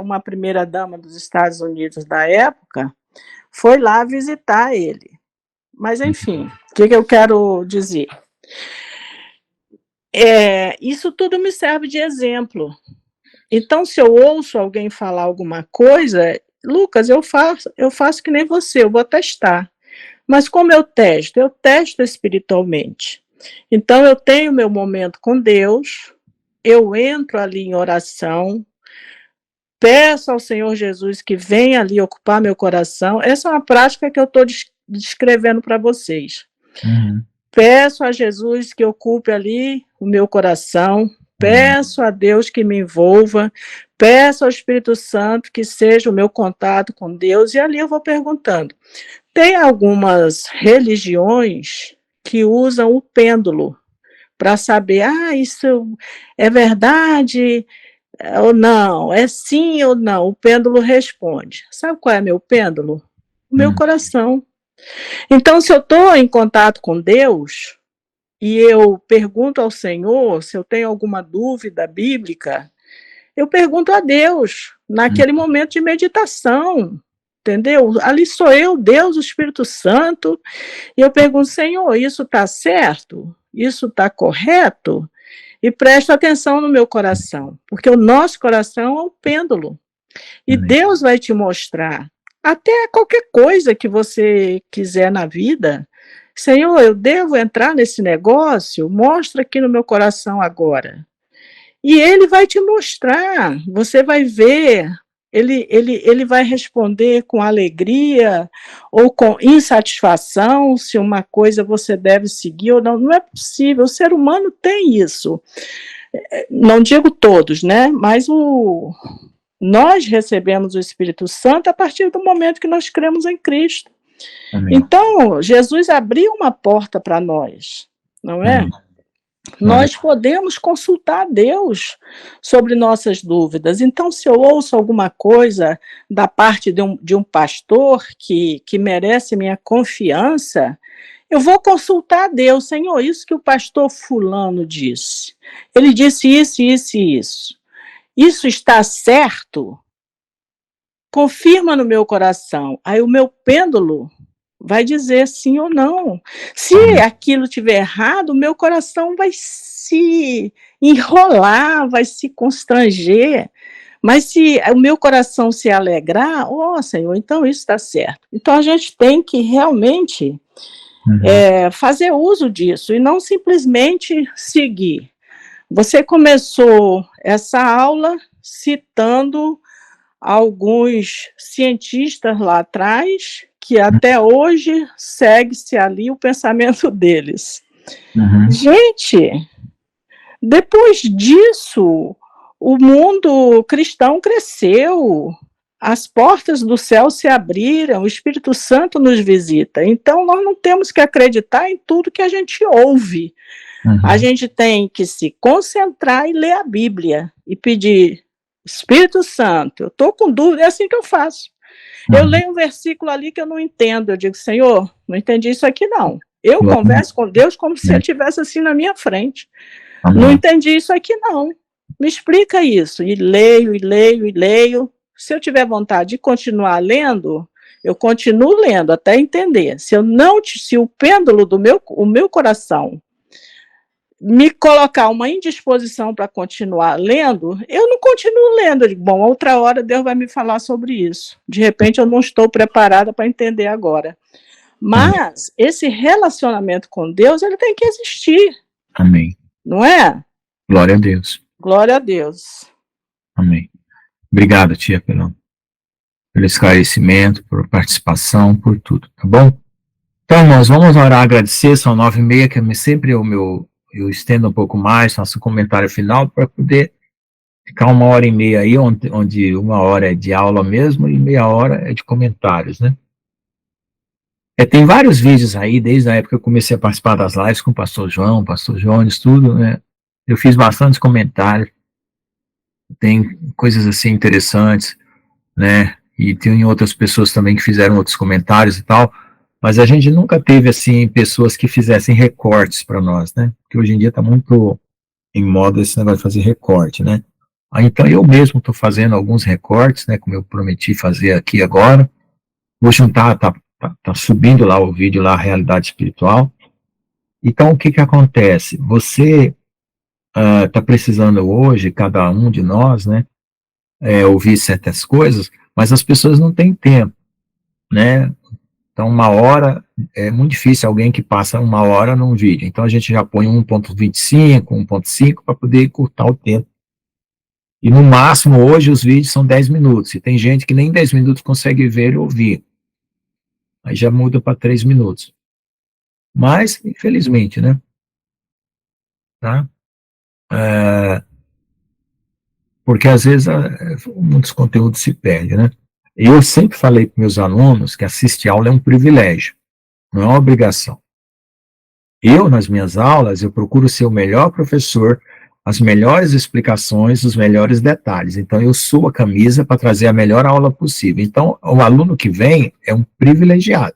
uma primeira dama dos Estados Unidos da época foi lá visitar ele. Mas, enfim, o que eu quero dizer? Isso tudo me serve de exemplo. Então, se eu ouço alguém falar alguma coisa, Lucas, eu faço que nem você, eu vou testar. Mas como eu testo? Eu testo espiritualmente. Então, eu tenho meu momento com Deus, eu entro ali em oração, peço ao Senhor Jesus que venha ali ocupar meu coração. Essa é uma prática que eu estou descrevendo para vocês. Uhum. Peço a Jesus que ocupe ali o meu coração, peço a Deus que me envolva, peço ao Espírito Santo que seja o meu contato com Deus, e ali eu vou perguntando. Tem algumas religiões que usam o pêndulo para saber, isso é verdade ou não, é sim ou não. O pêndulo responde. Sabe qual é meu pêndulo? O meu coração. Então, se eu estou em contato com Deus e eu pergunto ao Senhor se eu tenho alguma dúvida bíblica, eu pergunto a Deus naquele momento de meditação, entendeu? Ali sou eu, Deus, o Espírito Santo, e eu pergunto, Senhor, isso está certo? Isso está correto? E presto atenção no meu coração, porque o nosso coração é um pêndulo. E Deus vai te mostrar até qualquer coisa que você quiser na vida. Senhor, eu devo entrar nesse negócio? Mostra aqui no meu coração agora. E Ele vai te mostrar, você vai ver. Ele vai responder com alegria ou com insatisfação se uma coisa você deve seguir ou não. Não é possível, o ser humano tem isso. Não digo todos, né? Mas nós recebemos o Espírito Santo a partir do momento que nós cremos em Cristo. Amém. Então, Jesus abriu uma porta para nós, não é? Nós podemos consultar a Deus sobre nossas dúvidas. Então, se eu ouço alguma coisa da parte de um pastor que merece minha confiança, eu vou consultar a Deus. Senhor, isso que o pastor fulano disse. Ele disse isso, isso e isso. Isso está certo? Confirma no meu coração. Aí o meu pêndulo vai dizer sim ou não. Se aquilo estiver errado, o meu coração vai se enrolar, vai se constranger. Mas se o meu coração se alegrar, Senhor, então isso está certo. Então a gente tem que realmente fazer uso disso e não simplesmente seguir. Você começou essa aula citando alguns cientistas lá atrás, que até hoje segue-se ali o pensamento deles. Gente, depois disso, o mundo cristão cresceu, as portas do céu se abriram, o Espírito Santo nos visita. Então, nós não temos que acreditar em tudo que a gente ouve. A gente tem que se concentrar e ler a Bíblia e pedir, Espírito Santo, eu estou com dúvida, é assim que eu faço. Eu leio um versículo ali que eu não entendo, eu digo, Senhor, não entendi isso aqui não. Eu converso com Deus como se Ele estivesse assim na minha frente. Não entendi isso aqui não. Me explica isso. E leio, e leio, e leio. Se eu tiver vontade de continuar lendo, eu continuo lendo até entender. Se o pêndulo do meu coração me colocar uma indisposição para continuar lendo, eu não continuo lendo. Eu digo, bom, outra hora Deus vai me falar sobre isso. De repente eu não estou preparada para entender agora. Mas esse relacionamento com Deus, ele tem que existir. Amém. Não é? Glória a Deus. Glória a Deus. Amém. Obrigado, tia, pelo esclarecimento, por participação, por tudo, tá bom? Então, nós vamos orar, agradecer, são 9h30, que é sempre eu estendo um pouco mais, faço um comentário final para poder ficar 1h30 aí, onde 1 hora é de aula mesmo e meia hora é de comentários, né? Tem vários vídeos aí, desde a época que eu comecei a participar das lives com o pastor João, pastor Jones, tudo, né? Eu fiz bastante comentários, tem coisas assim interessantes, né? E tem outras pessoas também que fizeram outros comentários e tal, mas a gente nunca teve, assim, pessoas que fizessem recortes para nós, né? Porque hoje em dia está muito em moda esse negócio de fazer recorte, né? Então eu mesmo estou fazendo alguns recortes, né? Como eu prometi fazer aqui agora. Vou juntar, tá subindo lá o vídeo lá, Realidade Espiritual. Então o que acontece? Você está precisando hoje, cada um de nós, né? Ouvir certas coisas, mas as pessoas não têm tempo, né? Então, 1 hora, é muito difícil alguém que passa 1 hora num vídeo. Então, a gente já põe 1.25, 1.5 para poder encurtar o tempo. E no máximo, hoje, os vídeos são 10 minutos. E tem gente que nem 10 minutos consegue ver e ouvir. Aí já muda para 3 minutos. Mas, infelizmente, né? Tá? Porque às vezes muitos conteúdos se perdem, né? Eu sempre falei para meus alunos que assistir aula é um privilégio, não é uma obrigação. Eu, nas minhas aulas, eu procuro ser o melhor professor, as melhores explicações, os melhores detalhes. Então, eu suo a camisa para trazer a melhor aula possível. Então, o aluno que vem é um privilegiado.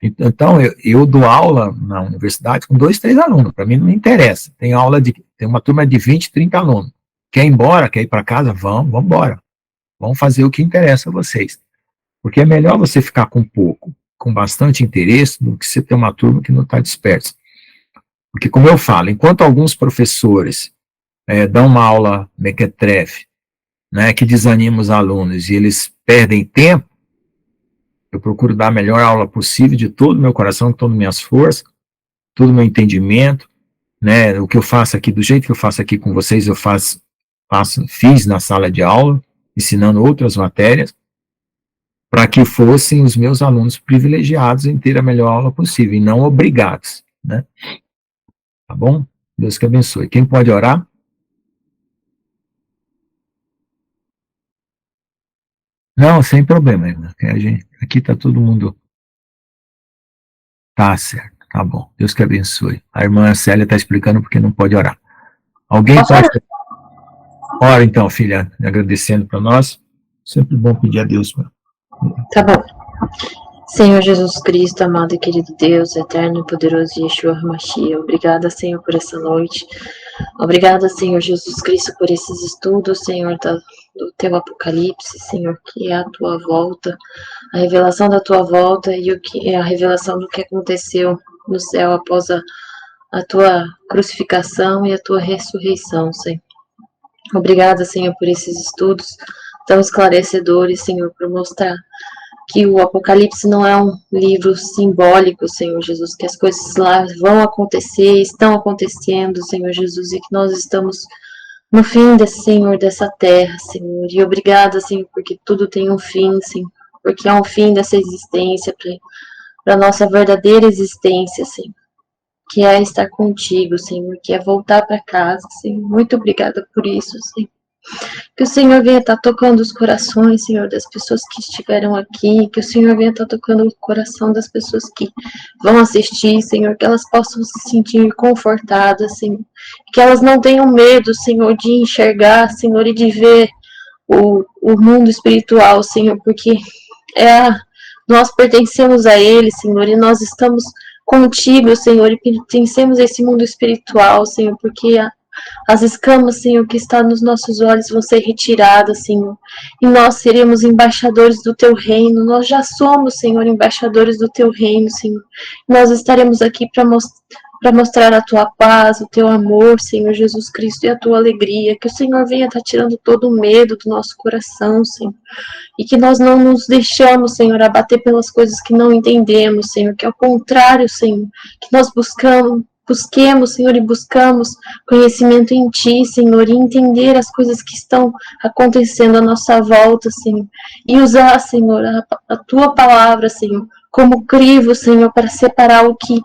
Então, eu dou aula na universidade com 2, 3 alunos, para mim não me interessa. Tem uma turma de 20, 30 alunos. Quer ir embora, quer ir para casa? Vamos embora. Vamos fazer o que interessa a vocês. Porque é melhor você ficar com pouco, com bastante interesse, do que você ter uma turma que não está dispersa. Porque, como eu falo, enquanto alguns professores dão uma aula mequetrefe, né, que desanima os alunos e eles perdem tempo, eu procuro dar a melhor aula possível de todo o meu coração, de todas as minhas forças, todo o meu entendimento, né, o que eu faço aqui, do jeito que eu faço aqui com vocês, eu fiz na sala de aula, ensinando outras matérias, para que fossem os meus alunos privilegiados em ter a melhor aula possível, e não obrigados, né? Tá bom? Deus que abençoe. Quem pode orar? Não, sem problema, irmã. Aqui está todo mundo. Tá certo, tá bom. Deus que abençoe. A irmã Célia está explicando porque não pode orar. Alguém pode... Ora então, filha, agradecendo para nós. Sempre bom pedir a Deus. Tá bom. Senhor Jesus Cristo, amado e querido Deus, eterno e poderoso Yeshua HaMashiach, obrigada, Senhor, por essa noite. Obrigada, Senhor Jesus Cristo, por esses estudos, Senhor, do teu Apocalipse, Senhor, que é a tua volta, a revelação da tua volta e o que é a revelação do que aconteceu no céu após a tua crucificação e a tua ressurreição, Senhor. Obrigada, Senhor, por esses estudos tão esclarecedores, Senhor, por mostrar que o Apocalipse não é um livro simbólico, Senhor Jesus, que as coisas lá vão acontecer, estão acontecendo, Senhor Jesus, e que nós estamos no fim, Senhor, dessa terra, Senhor. E obrigada, Senhor, porque tudo tem um fim, Senhor, porque há um fim dessa existência, para a nossa verdadeira existência, Senhor, que é estar contigo, Senhor, que é voltar para casa, Senhor. Muito obrigada por isso, Senhor. Que o Senhor venha estar tocando os corações, Senhor, das pessoas que estiveram aqui, que o Senhor venha estar tocando o coração das pessoas que vão assistir, Senhor, que elas possam se sentir confortadas, Senhor, que elas não tenham medo, Senhor, de enxergar, Senhor, e de ver o mundo espiritual, Senhor, porque nós pertencemos a Ele, Senhor, e nós estamos contigo, Senhor, e pertencemos a esse mundo espiritual, Senhor, porque as escamas, Senhor, que está nos nossos olhos vão ser retiradas, Senhor, e nós seremos embaixadores do Teu reino. Nós já somos, Senhor, embaixadores do Teu reino, Senhor. Nós estaremos aqui para mostrar a Tua paz, o Teu amor, Senhor Jesus Cristo, e a Tua alegria. Que o Senhor venha estar tirando todo o medo do nosso coração, Senhor, e que nós não nos deixamos, Senhor, abater pelas coisas que não entendemos, Senhor, que ao contrário, Senhor, que nós busquemos, Senhor, e buscamos conhecimento em Ti, Senhor, e entender as coisas que estão acontecendo à nossa volta, Senhor, e usar, Senhor, a Tua palavra, Senhor, como crivo, Senhor, para separar o que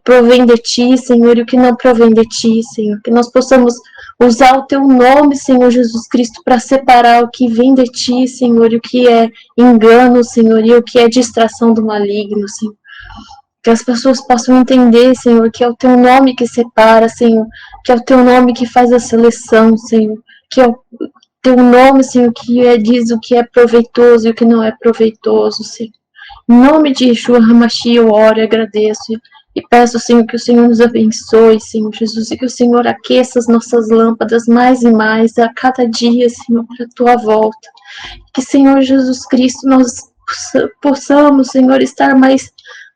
provém de Ti, Senhor, e o que não provém de Ti, Senhor, que nós possamos usar o Teu nome, Senhor Jesus Cristo, para separar o que vem de Ti, Senhor, e o que é engano, Senhor, e o que é distração do maligno, Senhor. Que as pessoas possam entender, Senhor, que é o Teu nome que separa, Senhor, que é o Teu nome que faz a seleção, Senhor, que é o Teu nome, Senhor, que diz o que é proveitoso e o que não é proveitoso, Senhor. Em nome de Yeshua HaMashiach, eu oro e agradeço e peço, Senhor, que o Senhor nos abençoe, Senhor Jesus, e que o Senhor aqueça as nossas lâmpadas mais e mais a cada dia, Senhor, para a Tua volta. Que, Senhor Jesus Cristo, nós possamos, Senhor, estar mais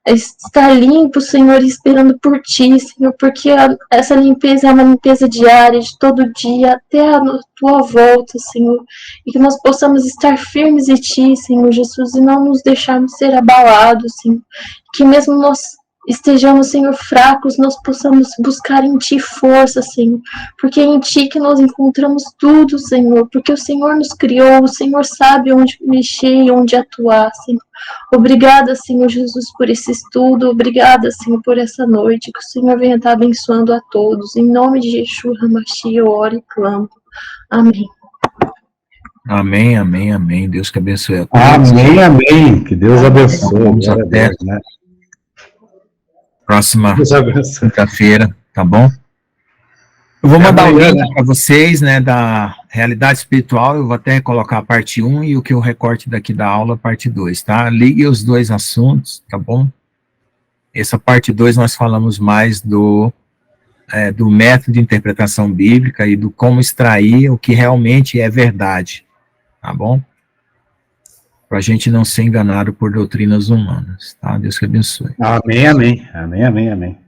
estar limpo, Senhor, esperando por Ti, Senhor, porque essa limpeza é uma limpeza diária, de todo dia, até a Tua volta, Senhor, e que nós possamos estar firmes em Ti, Senhor Jesus, e não nos deixarmos ser abalados, Senhor, que mesmo nós estejamos, Senhor, fracos, nós possamos buscar em Ti força, Senhor, porque é em Ti que nós encontramos tudo, Senhor, porque o Senhor nos criou, o Senhor sabe onde mexer e onde atuar, Senhor. Obrigada, Senhor Jesus, por esse estudo, obrigada, Senhor, por essa noite, que o Senhor venha estar abençoando a todos, em nome de Yeshua HaMashiach, eu oro e clamo. Amém. Amém, amém, amém. Deus que abençoe a todos. Amém, amém. Que Deus abençoe. Vamos até né? próxima Deus abençoe. quinta-feira, tá bom? Eu vou mandar o amanhã, link né? para vocês, né, da realidade espiritual. Eu vou até colocar a parte 1 e o que eu recorte daqui da aula, parte 2, tá? Ligue os dois assuntos, tá bom? Essa parte 2 nós falamos mais do método de interpretação bíblica e do como extrair o que realmente é verdade, tá bom? Para a gente não ser enganado por doutrinas humanas, tá? Deus que abençoe. Amém, amém. Amém, amém, amém.